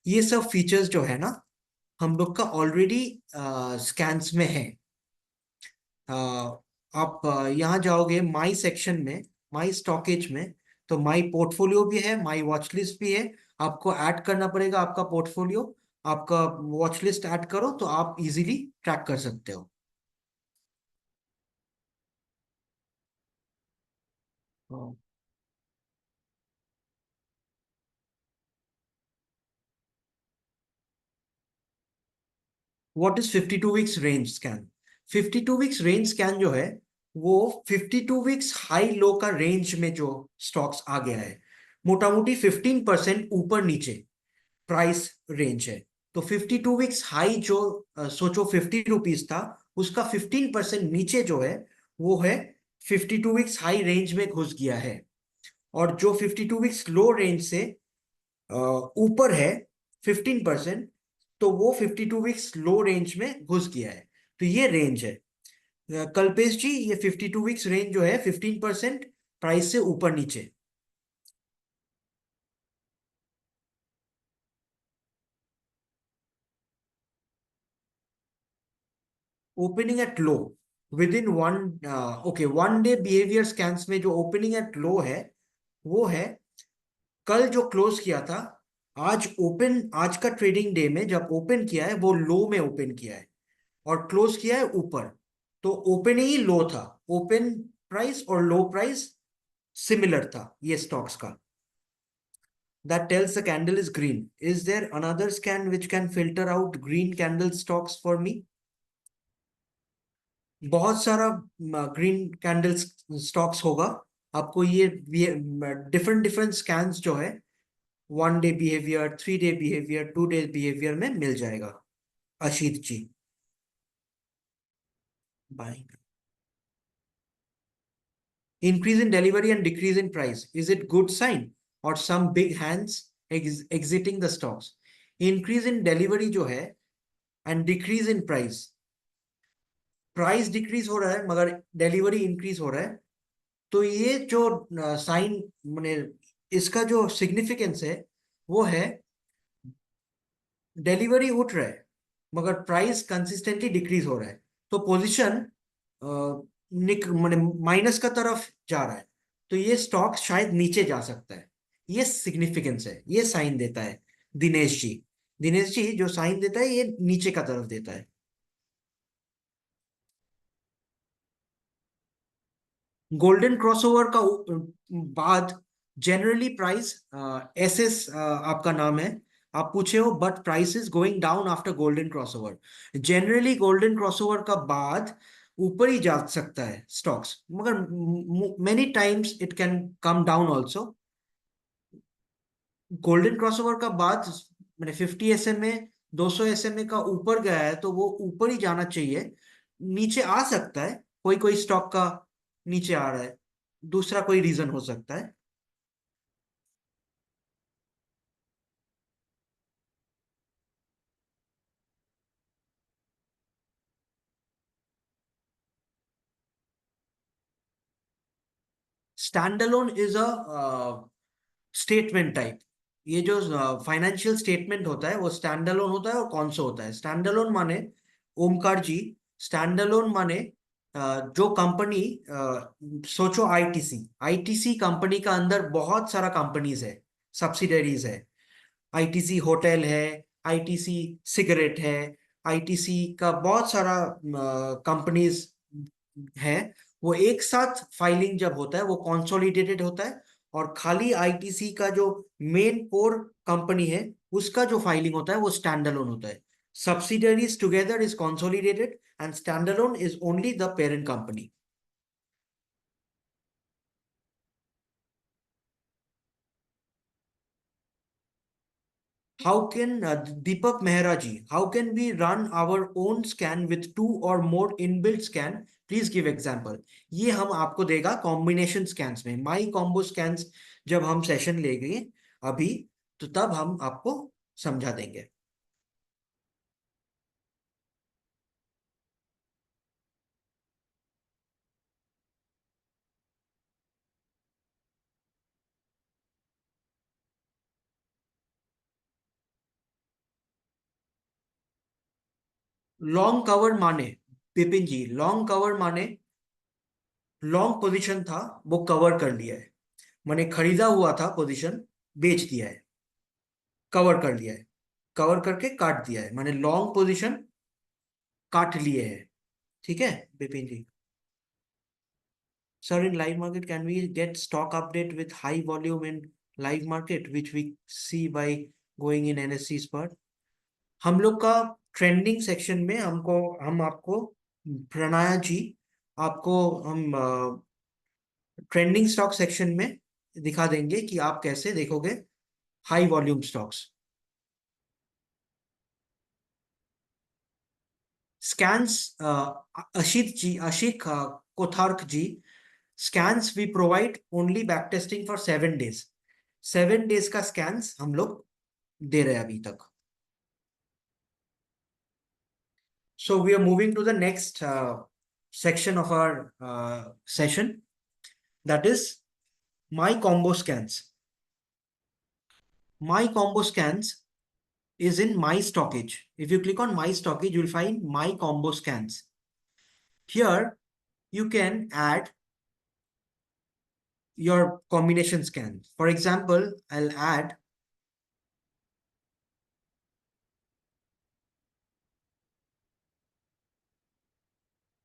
ये सब features जो है ना, हम लोग का already scans में है। आप यहाँ जाओगे माई सेक्शन में, माई स्टॉकेज में, तो माई पोर्टफोलियो भी है, माई वॉच लिस्ट भी है। आपको ऐड करना पड़ेगा आपका पोर्टफोलियो, आपका वॉच लिस्ट ऐड करो तो आप इजीली ट्रैक कर सकते हो। What is 52 weeks range scan? 52 weeks range scan जो है, वो 52 वीक्स हाई लो का रेंज में जो स्टॉक्स आ गया है, मोटा मोटी 15% ऊपर नीचे प्राइस रेंज है। तो 52 वीक्स हाई जो सोचो 50 रुपीज था, उसका 15% नीचे जो है वो है 52 वीक्स हाई रेंज में घुस गया है। और जो 52 वीक्स लो रेंज से ऊपर है 15%, तो वो 52 वीक्स लो रेंज में घुस गया है। तो ये रेंज है। कल्पेश जी, ये 52 वीक्स रेंज जो है 15% प्राइस से ऊपर नीचे। Opening at low with in one, okay, one day behaviour scans में जो ओपनिंग एट लो है, वो है कल जो क्लोज किया था, आज का ट्रेडिंग डे में जब ओपन किया है वो लो में ओपन किया है और क्लोज किया है ऊपर। तो ओपनिंग ही लो था, ओपन प्राइस और लो प्राइस सिमिलर था ये स्टॉक्स का। That tells the candle is green. Is there another scan which can filter out green candle stocks for me? बहुत सारा ग्रीन कैंडल स्टॉक्स होगा। आपको ये डिफरेंट डिफरेंट स्कैन्स जो है, 1 day behaviour, 3 day behaviour, 2 day behaviour में मिल जाएगा। अशीत जी, bye. Increase in delivery and decrease in price, is it good sign or some big hands exiting the stocks? Increase in delivery जो है and decrease in price, price decrease हो रहा है मगर delivery increase हो रहा है, तो ये जो साइन मैंने इसका जो सिग्निफिकेंस है वो है डिलीवरी उठ रहा है मगर प्राइस कंसिस्टेंटली डिक्रीज हो रहा है, तो पोजीशन निक मैंने माइनस का तरफ जा रहा है, तो ये स्टॉक शायद नीचे जा सकता है। ये सिग्निफिकेंस है, ये साइन देता है दिनेश जी। दिनेश जी जो साइन देता है ये नीचे का तरफ देता है। गोल्डन क्रॉसओवर का बाद जनरली प्राइस एसएस आपका नाम है, आप पूछे हो, but price is going down after golden crossover. Generally golden crossover का बाद ऊपर ही जा सकता है स्टॉक्स, मगर many times it can come down also. Golden crossover का बाद मैंने 50 SMA 200 SMA का ऊपर गया है तो वो ऊपर ही जाना चाहिए। नीचे आ सकता है, कोई कोई स्टॉक का नीचे आ रहा है, दूसरा कोई रीजन हो सकता है। Standalone is a statement type. ये जो फाइनेंशियल स्टेटमेंट होता है वो स्टैंडअलोन होता है। और कौन सा होता है स्टैंडअलोन माने, ओमकार जी, स्टैंडअलोन माने जो कंपनी, सोचो आईटीसी, आईटीसी कंपनी का अंदर बहुत सारा कंपनीज है, सब्सिडरीज है। आईटीसी होटल है, आईटीसी सिगरेट है, आईटीसी का बहुत सारा कंपनीज है। वो एक साथ फाइलिंग जब होता है वो कंसोलिडेटेड होता है, और खाली आईटीसी का जो मेन कोर कंपनी है उसका जो फाइलिंग होता है वो स्टैंड अलोन होता है। Subsidiaries together is consolidated and stand alone is only the parent company. How can Deepak Mehra ji, how can we run our own scan with two or more inbuilt scan? Please give example. ये हम आपको देगा combination scans में, माई combo scans जब हम session लेंगे अभी, तो तब हम आपको समझा देंगे। लॉन्ग कवर माने, विपिन जी, लॉन्ग कवर माने लॉन्ग पोजीशन था वो कवर कर लिया है, मैंने खरीदा हुआ था पोजीशन, बेच दिया है, कवर कर लिया है, कवर करके काट दिया है, मैंने लॉन्ग पोजीशन काट लिए हैं। ठीक है विपिन जी। Sir, in live market, can we get stock update with high volume in live market, which we see by going in NSE's part? हम लोग का ट्रेंडिंग सेक्शन में हम आपको, प्रणया जी, आपको हम ट्रेंडिंग स्टॉक सेक्शन में दिखा देंगे कि आप कैसे देखोगे हाई वॉल्यूम स्टॉक्स। स्कैन्स, अशिक कोथार्क ji, scans we provide only back testing for 7 days। 7 days का स्कैन्स हम लोग दे रहे हैं अभी तक। So we are moving to the next section of our session, that is my combo scans. My combo scans is in my stockage. If you click on my stockage, you'll find my combo scans. Here you can add your combination scan. For example, I'll add,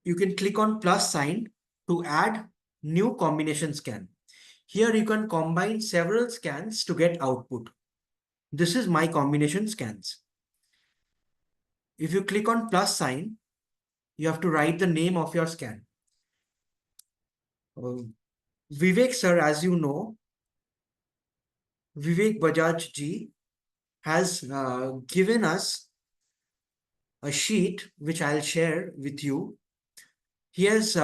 you can click on plus sign to add new combination scan. Here you can combine several scans to get output. This is my combination scans. If you click on plus sign, you have to write the name of your scan. Uh, Vivek sir, as you know, Vivek Bajaj ji has given us a sheet which I'll share with you. He has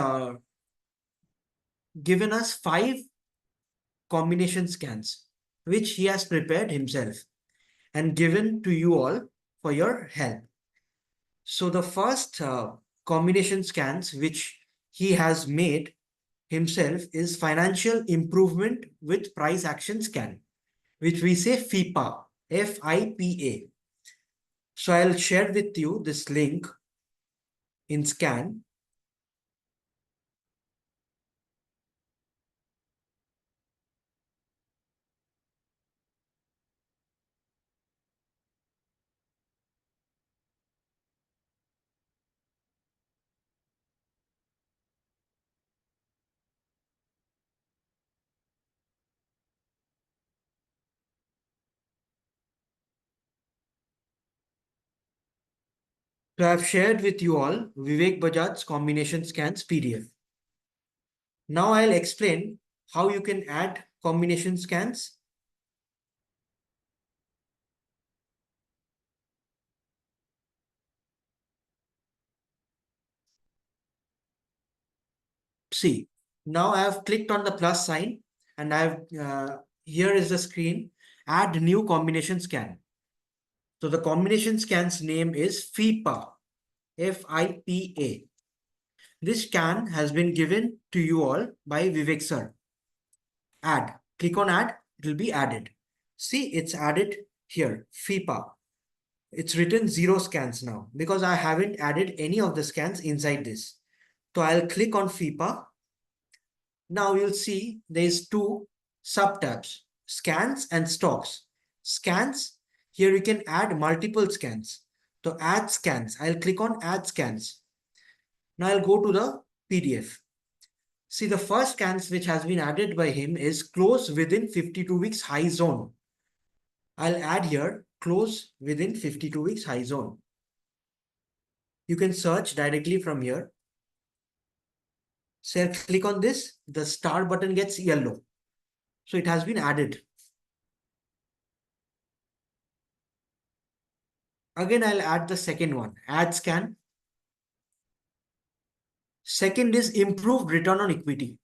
given us 5 combination scans which he has prepared himself and given to you all for your help. So the first combination scans which he has made himself is Financial Improvement with Price Action Scan, which we say FIPA, FIPA. So I'll share with you this link in Scan. So I've shared with you all Vivek Bajaj's combination scans PDF. Now I'll explain how you can add combination scans. See, now I have clicked on the plus sign and here is the screen, add new combination scan. So the combination scan's name is FIPA, FIPA. This scan has been given to you all by Vivek sir. Add, click on add, it will be added. See, it's added here, FIPA. It's written 0 scans now because I haven't added any of the scans inside this. So I'll click on FIPA. Now you'll see there's two sub tabs, scans and stocks. Scans, here you can add multiple scans. So add scans, I'll click on add scans. Now I'll go to the PDF. See, the first scans which has been added by him is close within 52 weeks high zone. I'll add here close within 52 weeks high zone. You can search directly from here. So click on this, the star button gets yellow. So it has been added. Again, I'll add the second one, add scan. Second is improved return on equity.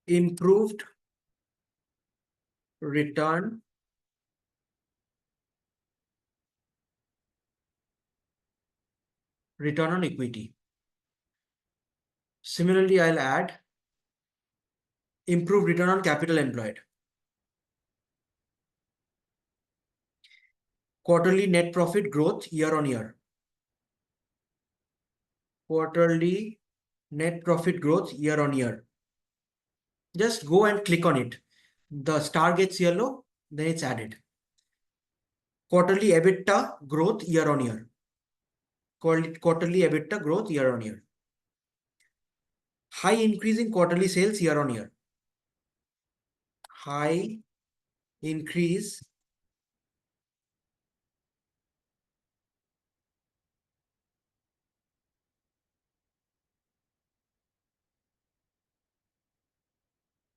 Improved return on equity. Similarly, I'll add improved return on capital employed. Quarterly net profit growth year on year. Quarterly net profit growth year on year. Just go and click on it. The star gets yellow, then it's added. Quarterly EBITDA growth year on year. Quarterly EBITDA growth year on year. High increase in quarterly sales year on year. High increase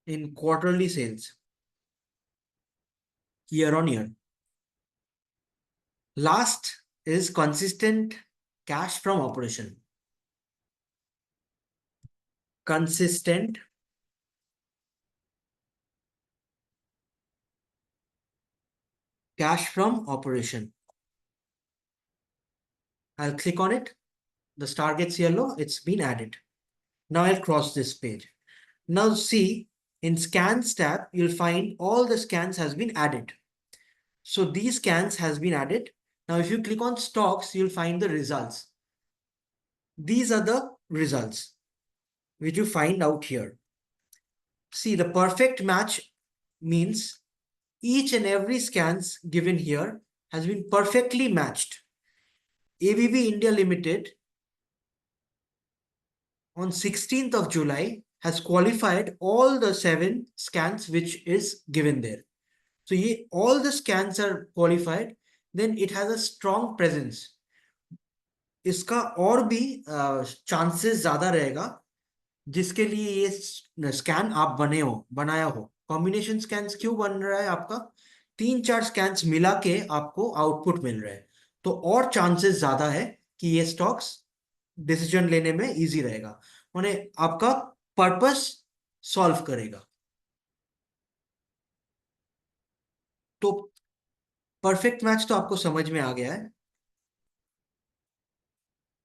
in quarterly sales year on year. Last is consistent cash from operation. Consistent cash from operation. I'll click on it. The star gets yellow. It's been added. Now I'll cross this page. Now see, in scans tab, you'll find all the scans has been added. So these scans has been added. Now if you click on stocks, you'll find the results. These are the results which you find out here. See, the perfect match means each and every scans given here has been perfectly matched. ABB India Limited on 16th of July has qualified all the 7 scans which is given there. So all the scans are qualified, then it has a strong presence. इसका और भी chances ज्यादा रहेगा जिसके लिए ये scan आप बनाया हो. कॉम्बिनेशन स्कैन्स क्यों बन रहा है आपका? 3-4 स्कैन्स मिला के आपको आउटपुट मिल रहा है, तो और चांसेस ज्यादा है कि ये स्टॉक्स डिसीजन लेने में इजी रहेगा, उन्हें आपका पर्पस सॉल्व करेगा. तो परफेक्ट मैच तो आपको समझ में आ गया है.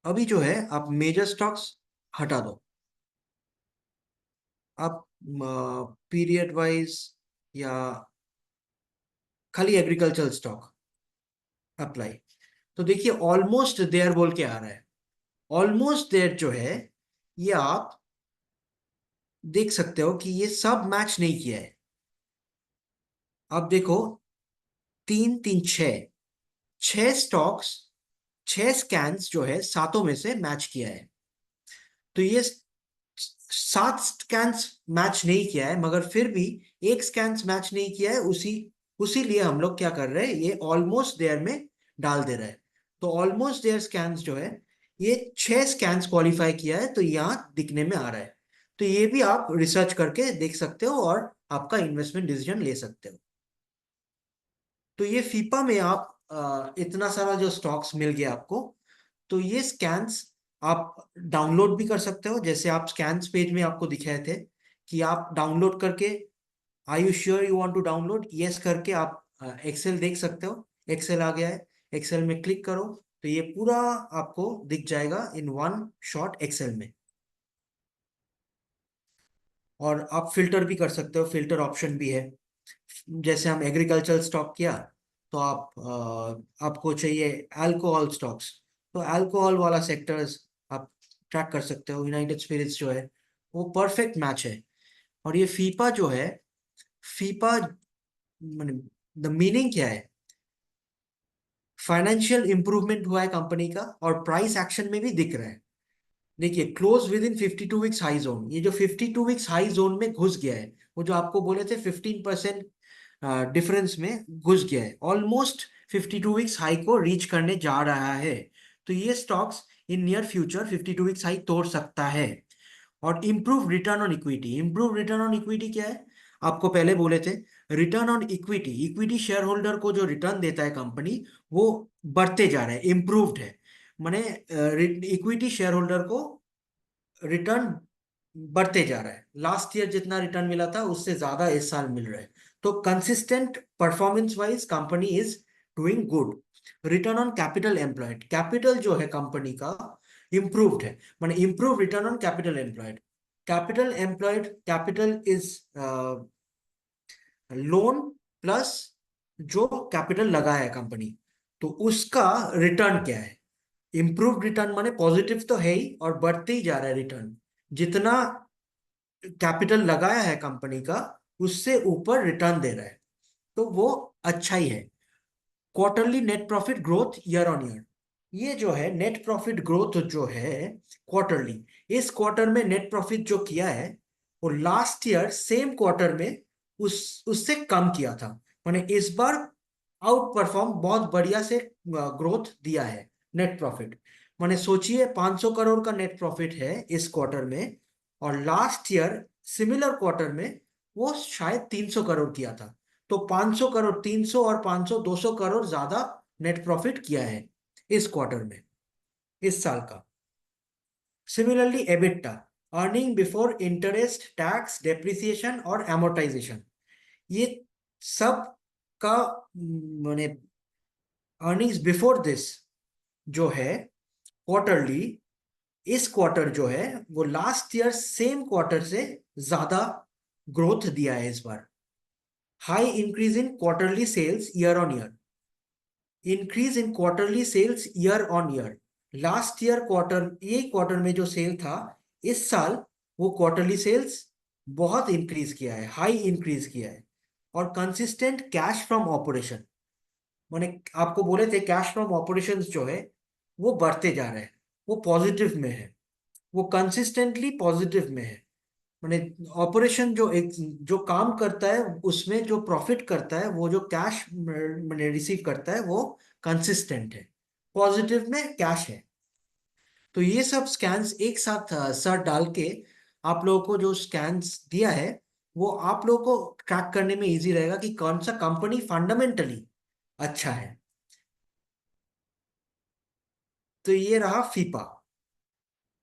अभी जो है आप मेजर स्टॉक्स हटा दो, आप पीरियड वाइज या खाली एग्रीकल्चरल स्टॉक अप्लाई। तो देखिए ऑलमोस्ट देयर बोल के आ रहा है। ऑलमोस्ट देयर जो है, ये आप देख सकते हो कि ये सब मैच नहीं किया है। आप देखो, 3 3 6, 6 स्टॉक्स, 6 स्कैन्स जो है सातों में से मैच किया है। तो ये 7 स्कैन्स मैच नहीं किया है, मगर फिर भी एक स्कैन्स मैच नहीं किया है, उसी उसी लिए हम लोग क्या कर रहे हैं, ये ऑलमोस्ट देयर में डाल दे रहे हैं। तो ऑलमोस्ट देयर स्कैन्स जो है, ये 6 स्कैन्स क्वालिफाई किया है, तो यहाँ दिखने में आ रहा है। तो ये भी आप रिसर्च करके देख सकते हो और आपका इन्वेस्टमेंट डिसीजन ले सकते हो। तो ये फीपा में आप इतना सारा जो स्टॉक्स मिल गया आपको, तो ये स्कैन्स आप डाउनलोड भी कर सकते हो। जैसे आप स्कैन्स पेज में आपको दिखाए थे कि आप डाउनलोड करके, are you sure you want to download, yes करके आप एक्सेल देख सकते हो। एक्सेल आ गया है, एक्सेल में क्लिक करो तो ये पूरा आपको दिख जाएगा इन वन शॉट एक्सेल में। और आप फिल्टर भी कर सकते हो, फिल्टर ऑप्शन भी है। जैसे हम एग्रीकल्चर स्टॉक किया, तो आपको चाहिए अल्कोहल स्टॉक्स, तो अल्कोहल वाला सेक्टर्स आप ट्रैक कर सकते हो। यूनाइटेड स्पिरिट्स जो है वो परफेक्ट मैच है। और ये फीपा जो है, फीपा मैंने, द मीनिंग क्या है, फाइनेंशियल इंप्रूवमेंट हुआ है कंपनी का और प्राइस एक्शन में भी दिख रहा है। देखिए close with in 52 weeks high zone, ये जो 52 वीक्स हाई जोन में घुस गया है, वो जो आपको बोले थे 15% डिफरेंस में घुस गया है, ऑलमोस्ट 52 वीक्स हाई को रीच करने जा रहा है। तो ये stocks in near future 52 weeks high तोड़ सकता है। और improve return on equity, improve return on equity क्या है, आपको पहले बोले थे। Return on equity, equity share holder को जो रिटर्न देता है कंपनी, वो बढ़ते जा रहा है, इम्प्रूव्ड है। माने इक्विटी शेयर होल्डर को रिटर्न बढ़ते जा रहा है। लास्ट ईयर जितना रिटर्न मिला था उससे ज्यादा इस साल मिल रहा है। तो consistent performance wise company is doing good. Return on capital employed, capital जो है कंपनी का इम्प्रूव्ड है, माने improve return on capital employed. Capital employed, capital is loan plus जो कैपिटल लगा है कंपनी, तो उसका रिटर्न क्या है। इम्प्रूव रिटर्न माने पॉजिटिव तो है ही और बढ़ते ही जा रहा है रिटर्न। जितना कैपिटल लगाया है कंपनी का, उससे ऊपर रिटर्न दे रहा है, तो वो अच्छा ही है। Quarterly net profit growth year on year, ये जो है नेट प्रॉफिट ग्रोथ जो है क्वार्टरली, इस क्वार्टर में नेट प्रॉफिट जो किया है, वो लास्ट ईयर सेम क्वार्टर में उससे कम किया था। माने इस बार आउट परफॉर्म बहुत बढ़िया से ग्रोथ दिया है नेट प्रॉफिट। माने सोचिए 500 करोड़ का नेट प्रॉफिट है इस क्वार्टर में, और लास्ट ईयर सिमिलर क्वार्टर में वो शायद 300 करोड़ किया था। तो 500 करोड़, 300 और 500, 200 करोड़ ज्यादा नेट प्रॉफिट किया है इस क्वार्टर में, इस साल का। Similarly EBITDA, earning before interest tax depreciation और एमोर्टाइजेशन, ये सब का मैंने अर्निंग्स बिफोर दिस जो है क्वार्टरली, इस क्वार्टर जो है वो लास्ट ईयर सेम क्वार्टर से ज्यादा ग्रोथ दिया है इस बार। High increase in quarterly sales year on year, increase in quarterly sales year on year. Last year quarter, ये क्वार्टर में जो सेल था, इस साल वो क्वार्टरली सेल्स बहुत इंक्रीज किया है, हाई इंक्रीज किया है। और कंसिस्टेंट कैश फ्रॉम ऑपरेशन, मैंने आपको बोले थे कैश फ्रॉम ऑपरेशंस जो है वो बढ़ते जा रहे हैं, वो पॉजिटिव में है, वो कंसिस्टेंटली पॉजिटिव में है। मैंने ऑपरेशन जो एक जो काम करता है उसमें जो प्रॉफिट करता है, वो जो कैश मैंने रिसीव करता है, वो कंसिस्टेंट है, पॉजिटिव में कैश है। तो ये सब स्कैन्स एक साथ सर डाल के आप लोगों को जो स्कैन्स दिया है, वो आप लोगों को ट्रैक करने में इजी रहेगा कि कौन सा कंपनी फंडामेंटली अच्छा है। तो ये रहा फीपा।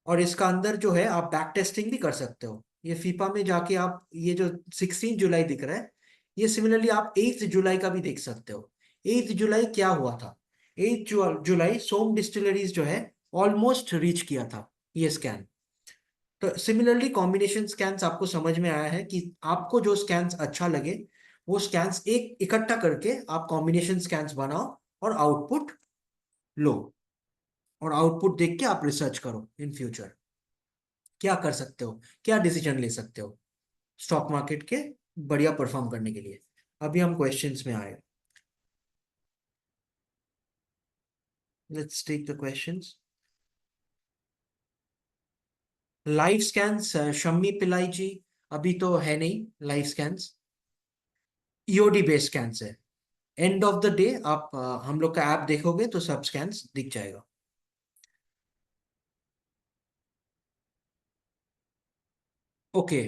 और इसका अंदर जो है आप बैक टेस्टिंग भी कर सकते हो। ये फीफा में जाके आप ये जो 16 जुलाई दिख रहा है, ये सिमिलरली आप 8 जुलाई का भी देख सकते हो। 8 जुलाई क्या हुआ था, 8 जुलाई सोम डिस्टिलरीज जो है ऑलमोस्ट रीच किया था ये स्कैन। तो सिमिलरली कॉम्बिनेशन स्कैन्स आपको समझ में आया है कि आपको जो स्कैन्स अच्छा लगे वो स्कैन्स एक इकट्ठा करके आप कॉम्बिनेशन स्कैन्स बनाओ और आउटपुट लो, और आउटपुट देख के आप रिसर्च करो इन फ्यूचर क्या कर सकते हो, क्या डिसीजन ले सकते हो स्टॉक मार्केट के बढ़िया परफॉर्म करने के लिए। अभी हम क्वेश्चंस में आए। Let's take the questions. Live scans Shammi Pillai ji, अभी तो है नहीं live scans, EOD based scans है। एंड ऑफ द डे आप हम लोग का ऐप देखोगे तो सब स्कैन्स दिख जाएगा। ओके,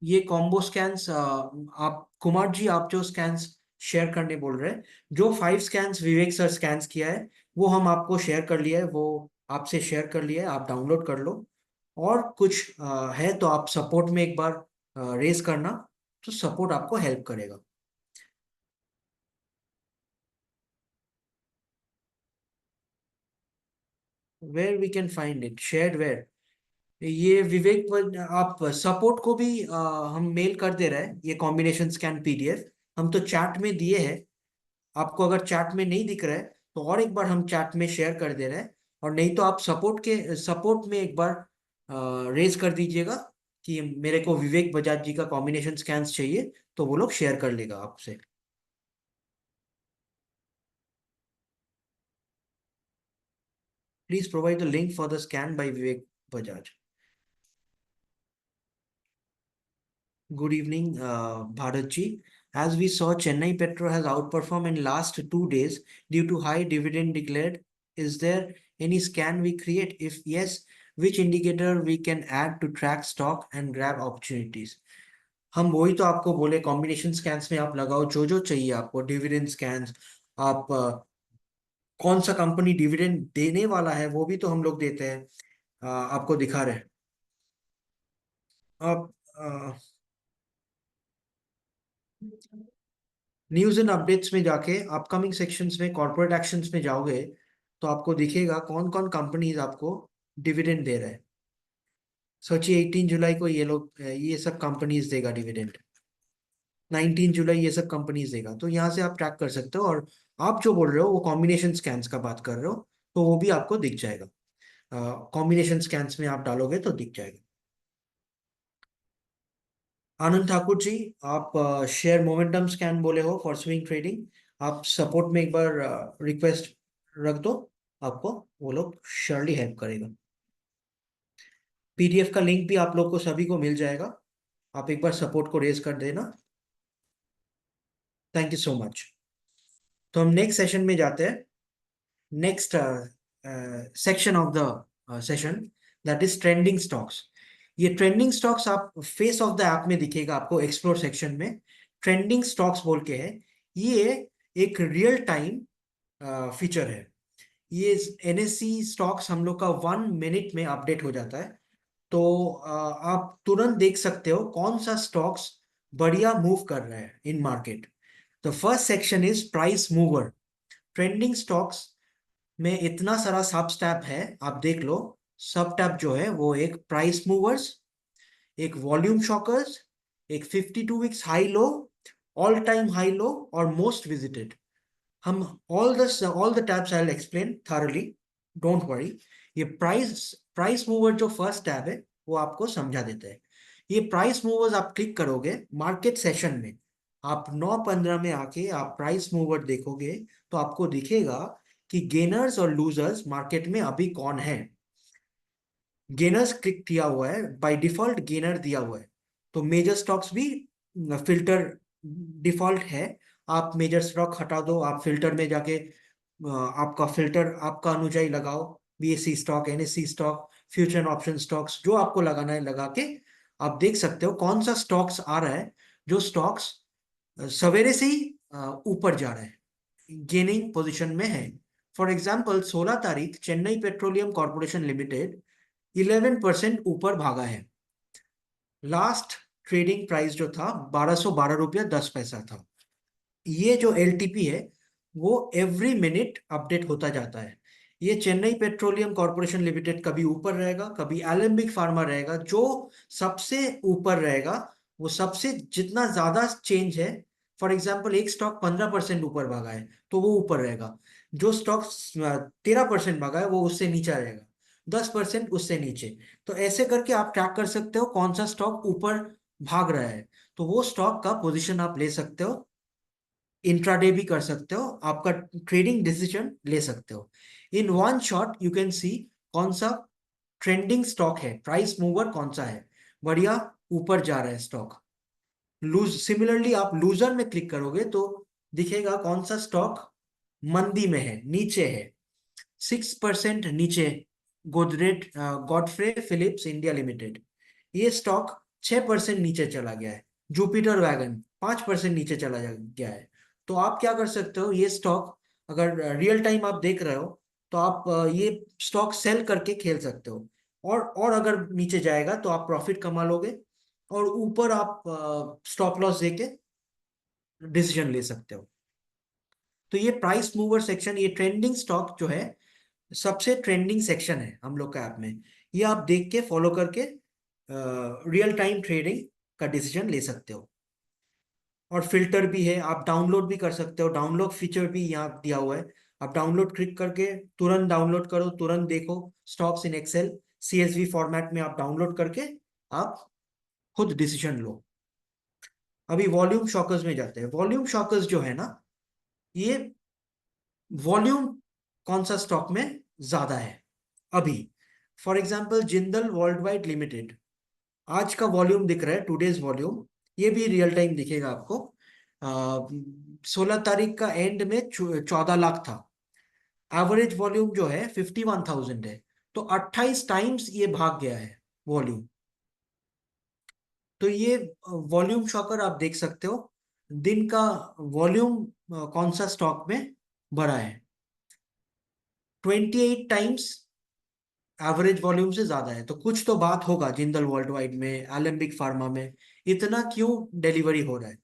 ये कॉम्बो स्कैन्स आप कुमार जी, आप जो स्कैन्स शेयर करने बोल रहे हैं, जो 5 स्कैन्स विवेक सर स्कैन्स किया है वो हम आपको शेयर कर लिया है, वो आपसे शेयर कर लिया है, आप डाउनलोड कर लो। और कुछ है तो आप सपोर्ट में एक बार रेज करना, तो सपोर्ट आपको हेल्प करेगा। Where we can find it shared where? ये विवेक आप सपोर्ट को भी हम मेल कर दे रहे हैं ये कॉम्बिनेशन स्कैन पीडीएफ, हम तो चैट में दिए हैं। आपको अगर चैट में नहीं दिख रहा है तो और एक बार हम चैट में शेयर कर दे रहे हैं, और नहीं तो आप सपोर्ट में एक बार रेज कर दीजिएगा कि मेरे को विवेक बजाज जी का कॉम्बिनेशन स्कैन्स चाहिए, तो वो लोग शेयर कर लेगा आपसे। Please provide the link for the scan by Vivek Bajaj. Good evening, Bharat ji. As we saw, Chennai Petro has outperformed in last 2 days due to high dividend declared. Is there any scan we create? If yes, which indicator we can add to track stock and grab opportunities? हम वही तो आपको बोले combination scans में आप लगाओ जो जो चाहिए आपको, डिविडेंड स्कैन्स। आप कौन सा कंपनी डिविडेंड देने वाला है वो भी तो हम लोग देते हैं, आपको दिखा रहे हैं। आप न्यूज एंड अपडेट्स में जाके अपकमिंग सेक्शंस में कॉर्पोरेट एक्शंस में जाओगे तो आपको दिखेगा कौन कौन कंपनीज आपको डिविडेंड दे रहे हैं। सोचिए 18 जुलाई को ये लोग ये सब कंपनीज देगा डिविडेंड, 19 जुलाई ये सब कंपनीज देगा, तो यहाँ से आप ट्रैक कर सकते हो। और आप जो बोल रहे हो वो कॉम्बिनेशन स्कैन्स का बात कर रहे हो, तो वो भी आपको दिख जाएगा, कॉम्बिनेशन स्कैन्स में आप डालोगे तो दिख जाएगा। आनंद ठाकुर जी, आप शेयर मोमेंटम स्कैन बोले हो फॉर स्विंग ट्रेडिंग, आप सपोर्ट में एक बार रिक्वेस्ट रख दो, आपको वो लोग श्योरली हेल्प करेगा। पीडीएफ का लिंक भी आप लोग को सभी को मिल जाएगा, आप एक बार सपोर्ट को रेज कर देना। Thank you so much. तो हम नेक्स्ट सेशन में जाते हैं। Next section of the session, that is trending stocks. ये ट्रेंडिंग स्टॉक्स आप फेस ऑफ द ऐप में दिखेगा आपको, एक्सप्लोर सेक्शन में ट्रेंडिंग स्टॉक्स बोल के है। ये एक रियल टाइम फीचर है। ये एनएससी स्टॉक्स हम लोग का 1 मिनट में अपडेट हो जाता है, तो आप तुरंत देख सकते हो कौन सा स्टॉक्स बढ़िया मूव कर रहा है in market. The first section is price mover. Trending stocks में इतना सारा सब टैब है, आप देख लो। सब टैब जो है वो एक प्राइस मूवर्स, एक वॉल्यूम शॉकर्स, एक 52 weeks high low, all time high low, और मोस्ट विजिटेड। हम all the tabs I will explain thoroughly, don't worry. ये प्राइस प्राइस मूवर जो फर्स्ट टैब है वो आपको समझा देते हैं। ये प्राइस मूवर्स आप क्लिक करोगे मार्केट सेशन में, आप 9:15 में आके आप प्राइस मूवर देखोगे, तो आपको दिखेगा कि गेनर्स और लूजर्स मार्केट में अभी कौन है। गेनर्स क्लिक किया हुआ है, बाय डिफॉल्ट गेनर दिया हुआ है, तो मेजर स्टॉक्स भी फिल्टर डिफॉल्ट है। आप मेजर स्टॉक हटा दो, आप फिल्टर में जाके आपका फिल्टर आपका अनुଯାयी लगाओ, BSc stock, NSC stock, future and option stocks, जो आपको लगाना है लगा के आप देख सकते हो कौन सा स्टॉक्स आ रहा है, जो स्टॉक्स सवेरे से ही ऊपर जा रहा है, गेनिंग पोजीशन में है। फॉर एग्जाम्पल 16 तारीख चेन्नई पेट्रोलियम कॉर्पोरेशन लिमिटेड 11% ऊपर भागा है। लास्ट ट्रेडिंग प्राइस जो था 1212 रुपया 10 पैसा था। ये जो एलटीपी है वो एवरी मिनट अपडेट होता जाता है। ये चेन्नई पेट्रोलियम कॉर्पोरेशन लिमिटेड कभी ऊपर रहेगा, कभी एलेम्बिक फार्मा रहेगा। जो सबसे ऊपर रहेगा, वो सबसे जितना ज्यादा चेंज है, फॉर एग्जाम्पल एक स्टॉक 15% ऊपर भागा है तो वो ऊपर रहेगा। जो स्टॉक 13% भागा है वो उससे नीचा रहेगा, 10% उससे नीचे। तो ऐसे करके आप ट्रैक कर सकते हो कौन सा स्टॉक ऊपर भाग रहा है, तो वो स्टॉक का पोजीशन आप ले सकते हो। इंट्राडे भी कर सकते हो, आपका ट्रेडिंग डिसीजन ले सकते हो। In one shot you can see कौन सा ट्रेंडिंग स्टॉक है, प्राइस मूवर कौन सा है, बढ़िया ऊपर जा रहा है स्टॉक। लूज सिमिलरली आप लूजर में क्लिक करोगे तो दिखेगा कौन सा स्टॉक मंदी में है, नीचे है, 6% नीचे। Godrej Godfrey Phillips India limited, ये स्टॉक 6% नीचे चला गया है। जुपिटर वैगन 5% नीचे चला गया है। तो आप क्या कर सकते हो, ये स्टॉक अगर रियल टाइम आप देख रहे हो तो आप ये स्टॉक सेल करके खेल सकते हो। और अगर नीचे जाएगा तो आप प्रॉफिट कमा लोगे, और ऊपर आप स्टॉप लॉस देके डिसीजन ले सकते हो। तो ये प्राइस मूवर सेक्शन, ये ट्रेंडिंग स्टॉक जो है, सबसे ट्रेंडिंग सेक्शन है हम लोग का ऐप में। ये आप देख के फॉलो करके रियल टाइम ट्रेडिंग का डिसीजन ले सकते हो। और फिल्टर भी है, आप डाउनलोड भी कर सकते हो, डाउनलोड फीचर भी यहाँ दिया हुआ है। आप डाउनलोड क्लिक करके तुरंत डाउनलोड करो, तुरंत देखो stocks in Excel CSV format में, आप डाउनलोड करके आप खुद डिसीजन लो। अभी वॉल्यूम शॉकर्स में जाते हैं। वॉल्यूम शॉकर्स जो है ना, ये वॉल्यूम कौन सा स्टॉक में ज्यादा है अभी। For example Jindal world wide limited, आज का वॉल्यूम दिख रहा है, टुडेज वॉल्यूम, ये भी रियल टाइम दिखेगा आपको। 16 तारीख का एंड में 14 लाख था। एवरेज वॉल्यूम जो है 51,000 है। तो 28 टाइम्स ये भाग गया है वॉल्यूम। तो ये वॉल्यूम शॉकर आप देख सकते हो, दिन का वॉल्यूम कौन सा स्टॉक में बढ़ा है, 28 टाइम्स एवरेज वॉल्यूम से ज्यादा है। तो कुछ तो बात होगा जिंदल वर्ल्ड वाइड में, एलेम्बिक फार्मा में, इतना क्यों डिलीवरी हो रहा है,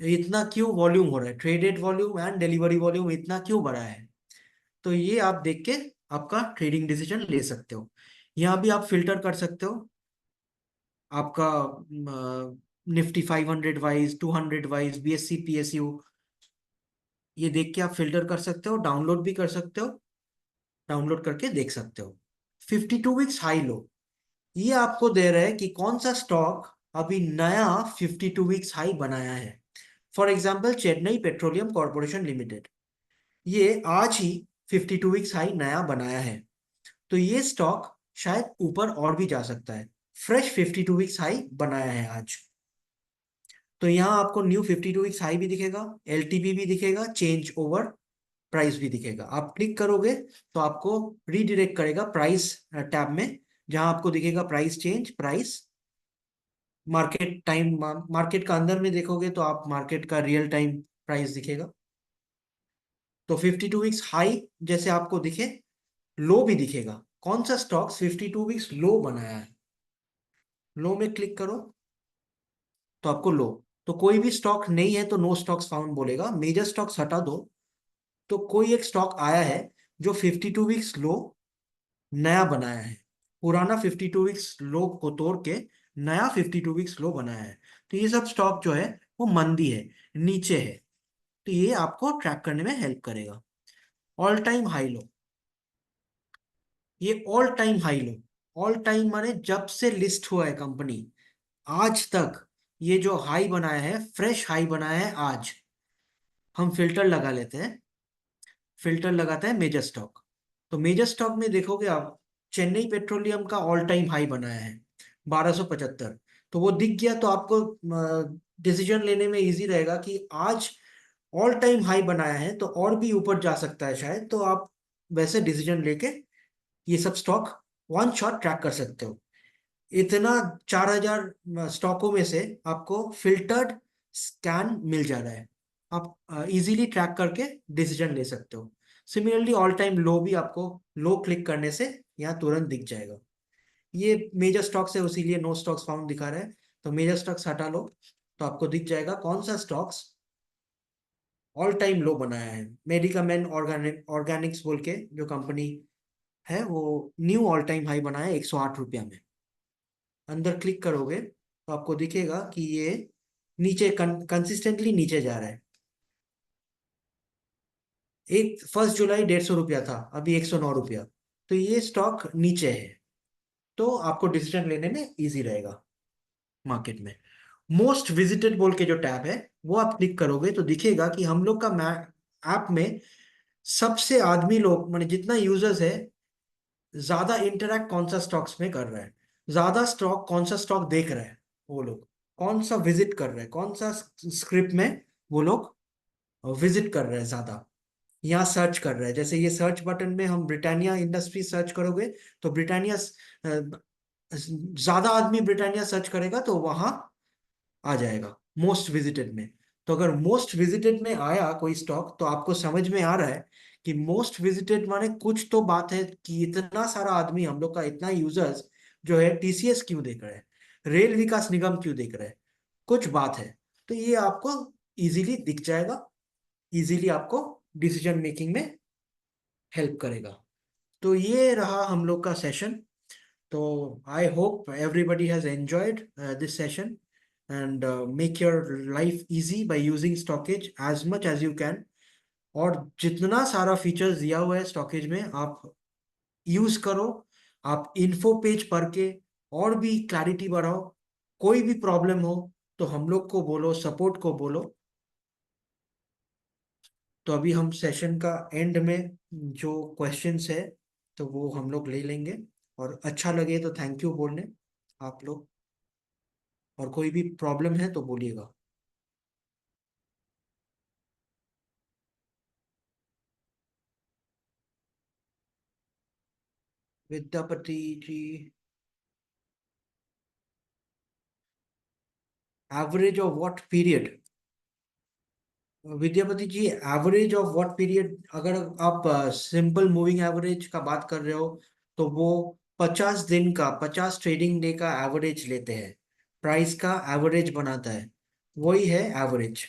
इतना क्यों वॉल्यूम हो रहा है, traded volume and delivery volume इतना क्यों बढ़ा है। तो ये आप देख के आपका ट्रेडिंग डिसीजन ले सकते हो। यहाँ भी आप फिल्टर कर सकते हो आपका Nifty 500 wise, 200 wise, BSE PSU, ये देख के आप फिल्टर कर सकते हो, डाउनलोड भी कर सकते हो, डाउनलोड करके देख सकते हो। 52 वीक्स हाई लो, ये आपको दे रहा है कि कौन सा स्टॉक अभी नया 52 वीक्स हाई बनाया है। For example Chennai petroleum corporation limited, ये आज ही 52 वीक्स हाई नया बनाया है। तो ये स्टॉक शायद ऊपर और भी जा सकता है, फ्रेश 52 वीक्स हाई बनाया है आज। तो यहाँ आपको न्यू 52 वीक्स हाई भी दिखेगा, LTP भी दिखेगा, चेंज ओवर प्राइस भी दिखेगा। आप क्लिक करोगे तो आपको रीडायरेक्ट करेगा प्राइस टैब में, जहां आपको दिखेगा price change, price market time. Market का अंदर में देखोगे तो आप मार्केट का रियल टाइम प्राइस दिखेगा। तो 52 वीक्स हाई जैसे आपको दिखे, लो भी दिखेगा, कौन सा स्टॉक 52 वीक्स लो बनाया है। लो में क्लिक करो तो आपको लो, तो कोई भी स्टॉक नहीं है तो नो स्टॉक्स फाउंड बोलेगा, मेजर स्टॉक्स हटा दो। तो कोई एक स्टॉक आया है जो 52 वीक्स लो नया बनाया है, पुराना 52 वीक्स लो को तोड़ के नया 52 वीक्स लो बनाया है। तो ये सब स्टॉक जो है वो मंदी है, नीचे है। तो ये आपको ट्रैक करने में हेल्प करेगा। ऑल टाइम हाई लो, ये all time high low, all time माने जब से लिस्ट हुआ है कंपनी आज तक, ये जो हाई बनाया है, फ्रेश हाई बनाया है आज। हम फिल्टर लगा लेते हैं, फिल्टर लगाते हैं मेजर स्टॉक। तो मेजर स्टॉक में देखोगे आप, चेन्नई पेट्रोलियम का ऑल टाइम हाई बनाया है 1275। तो वो दिख गया तो आपको डिसीजन लेने में इजी रहेगा कि आज ऑल टाइम हाई बनाया है तो और भी ऊपर जा सकता है शायद, तो आप वैसे डिसीजन लेके ये सब स्टॉक वन शॉट ट्रैक कर सकते हो। इतना 4,000 स्टॉकों में से आपको फिल्टर्ड स्कैन मिल जा रहा है, आप इजीली ट्रैक करके डिसीजन ले सकते हो। सिमिलरली ऑल टाइम लो भी आपको लो क्लिक करने से यहाँ तुरंत दिख जाएगा। ये मेजर स्टॉक्स है इसीलिए नो स्टॉक्स फाउंड दिखा रहा है। तो मेजर स्टॉक्स हटा लो तो आपको दिख जाएगा कौन सा स्टॉक्स ऑल टाइम लो बनाया है। मेडिकामेन ऑर्गेनिक्स बोल के जो कंपनी है, वो न्यू ऑल टाइम हाई बनाया है 108 रुपया में। अंदर क्लिक करोगे तो आपको दिखेगा कि ये नीचे कंसिस्टेंटली नीचे जा रहा है। एक 1 जुलाई 150 रुपया था, अभी 109 रुपया। तो ये स्टॉक नीचे है, तो आपको डिसीजन लेने में इजी रहेगा मार्केट में। मोस्ट विजिटेड बोल के जो टैब है, वो आप क्लिक करोगे तो दिखेगा कि हम लोग का ऐप में सबसे आदमी लोग, माने जितना यूजर्स है, ज्यादा इंटरैक्ट कौन सा स्टॉक्स में कर रहा है, ज्यादा स्टॉक कौन सा स्टॉक देख रहा है, वो लोग कौन सा विजिट कर रहे हैं, कौन सा स्क्रिप्ट में वो लोग विजिट कर रहे हैं ज्यादा, यहाँ सर्च कर रहे हैं। जैसे ये सर्च बटन में हम ब्रिटानिया इंडस्ट्री सर्च करोगे तो ब्रिटानिया, ज्यादा आदमी ब्रिटानिया सर्च करेगा तो वहां आ जाएगा मोस्ट विजिटेड में। तो अगर मोस्ट विजिटेड में आया कोई स्टॉक, तो आपको समझ में आ रहा है कि मोस्ट विजिटेड माने कुछ तो बात है, कि इतना सारा आदमी, हम लोग का इतना यूजर्स जो है टीसीएस क्यों देख रहे हैं, रेल विकास निगम क्यों देख रहे हैं, कुछ बात है। तो ये आपको इजीली दिख जाएगा, इजीली आपको डिसीजन मेकिंग में हेल्प करेगा। तो ये रहा हम लोग का सेशन। तो I hope everybody has enjoyed this session, and make your life easy by using Stockage as much as you can। और जितना सारा फीचर्स दिया हुआ है स्टॉकेज में, आप यूज करो। आप इन्फो पेज पढ़ के और भी क्लैरिटी बढ़ाओ। कोई भी प्रॉब्लम हो तो हम लोग को बोलो, सपोर्ट को बोलो। तो अभी हम सेशन का एंड में जो क्वेश्चंस है, तो वो हम लोग ले लेंगे। और अच्छा लगे तो थैंक यू बोलने आप लोग, और कोई भी प्रॉब्लम है तो बोलिएगा। Vidyapati ji, average of what period? Vidyapati ji, average of what period, अगर आप सिंपल मूविंग एवरेज का बात कर रहे हो, तो वो 50 दिन का, 50 ट्रेडिंग डे का एवरेज लेते हैं, प्राइस का एवरेज बनाता है, वही है एवरेज।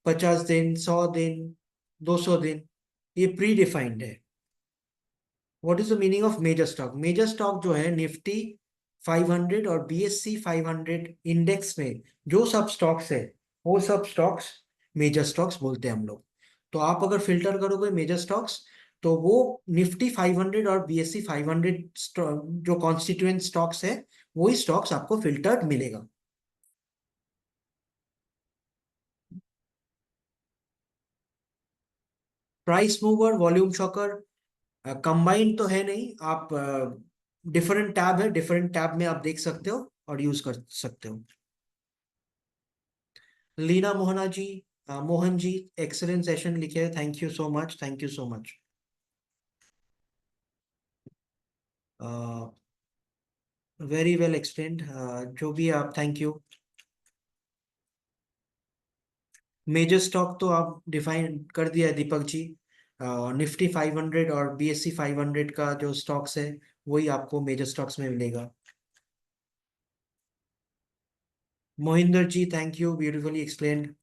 50 दिन, 100 दिन, 200 दिन, ये प्री डिफाइंड है। What is the meaning of major stock? Major stock जो है निफ्टी 500 और बीएससी 500 इंडेक्स में जो सब स्टॉक्स है, वो सब स्टॉक्स मेजर स्टॉक्स बोलते हैं हम लोग। तो आप अगर फिल्टर करोगे मेजर स्टॉक्स, तो वो निफ्टी 500 और बीएससी 500 जो कॉन्स्टिट्यूएंट स्टॉक्स है, वही स्टॉक्स आपको फिल्टर्ड मिलेगा। Price mover, volume shocker, combined तो है नहीं। आप डिफरेंट टैब है, डिफरेंट टैब में आप देख सकते हो और यूज कर सकते हो। लीना मोहना जी, मोहन जी, एक्सलेंट सेशन लिखे है, thank you so much, thank you so much. Very well explained, जो भी आप, थैंक यू। मेजर स्टॉक तो आप डिफाइन कर दिया है दीपक जी। निफ्टी 500 और बीएससी 500 का जो स्टॉक्स है, वही आपको मेजर स्टॉक्स में मिलेगा। Mohinder ji, thank you, beautifully explained.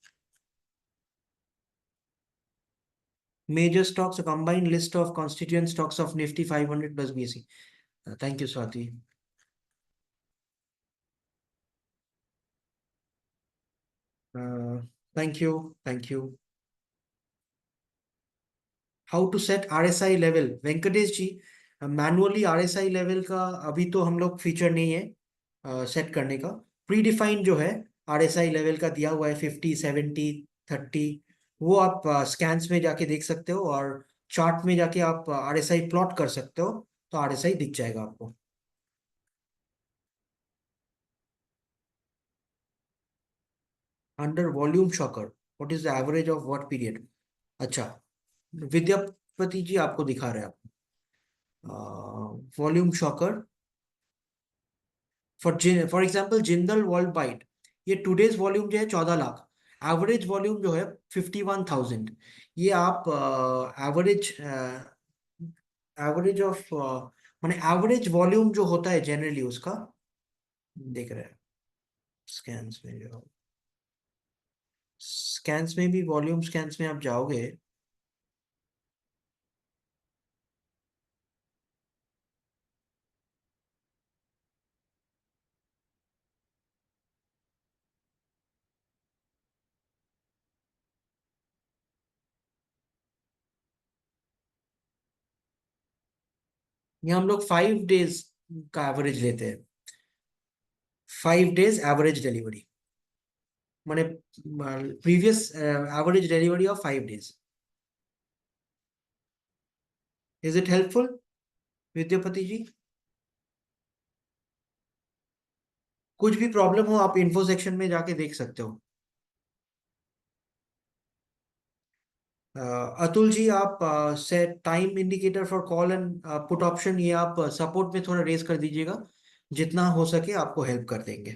Major stocks, a combined list of constituent stocks of Nifty 500 plus BSE. Thank you, Swati. Uh, thank you, thank you. How to set RSI level? Venkatesh ji, manually RSI level का अभी तो हम लोग feature नहीं है set करने का। Pre defined जो है आरएसआई लेवल का दिया हुआ है, 50, 70, 30, वो आप स्कैन्स में जाके देख सकते हो, और चार्ट में जाके आप आरएसआई प्लॉट कर सकते हो, तो आरएसआई दिख जाएगा आपको। Under volume shocker, what is the average of what period? अच्छा, विद्यापति जी आपको दिखा रहे हैं आप volume shocker. For example Jindal Worldwide, ये टुडेज वॉल्यूम जो है 14 लाख, एवरेज वॉल्यूम जो है 51,000। ये आप एवरेज एवरेज ऑफ माने एवरेज वॉल्यूम जो होता है जनरली उसका देख रहे हैं स्कैन्स में जो। स्कैन्स में भी, वॉल्यूम स्कैन्स में आप जाओगे, यहाँ हम लोग 5 डेज का एवरेज लेते हैं। 5 डेज एवरेज डिलीवरी, माने previous average delivery of 5 days. Is it helpful Vidyapati ji? कुछ भी प्रॉब्लम हो आप इन्फो सेक्शन में जाके देख सकते हो। अतुल जी, आप set time indicator for call and put option, ये आप सपोर्ट में थोड़ा रेज कर दीजिएगा, जितना हो सके आपको हेल्प कर देंगे।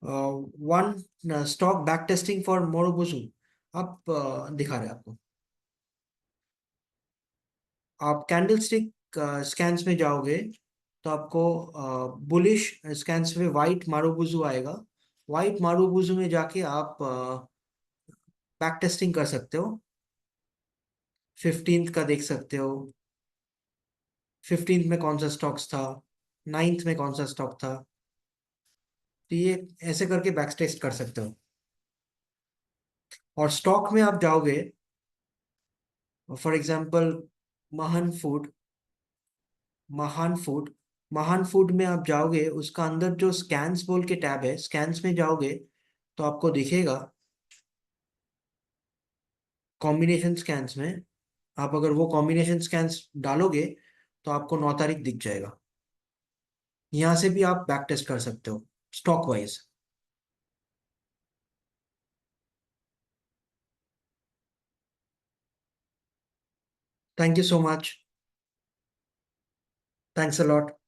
One stock back testing for मोरोबुजू, आप दिखा रहे हैं आपको। आप कैंडल स्टिक स्कैन्स में जाओगे तो आपको बुलिश स्कैन्स में वाइट मारुबुजू आएगा। वाइट मारुबुजू में जाके आप बैक टेस्टिंग कर सकते हो। 15th का देख सकते हो, 15th में कौन सा स्टॉक्स था, 9th में कौन सा स्टॉक था। तो ये ऐसे करके बैक टेस्ट कर सकते हो। और स्टॉक में आप जाओगे, फॉर एग्जांपल महान फूड, महान फूड, महान फूड में आप जाओगे, उसका अंदर जो स्कैन्स बोल के टैब है, स्कैन्स में जाओगे तो आपको दिखेगा कॉम्बिनेशन स्कैन्स में। आप अगर वो कॉम्बिनेशन स्कैन्स डालोगे तो आपको 9 तारीख दिख जाएगा। यहाँ से भी आप बैक टेस्ट कर सकते हो stock wise. Thank you so much. Thanks a lot.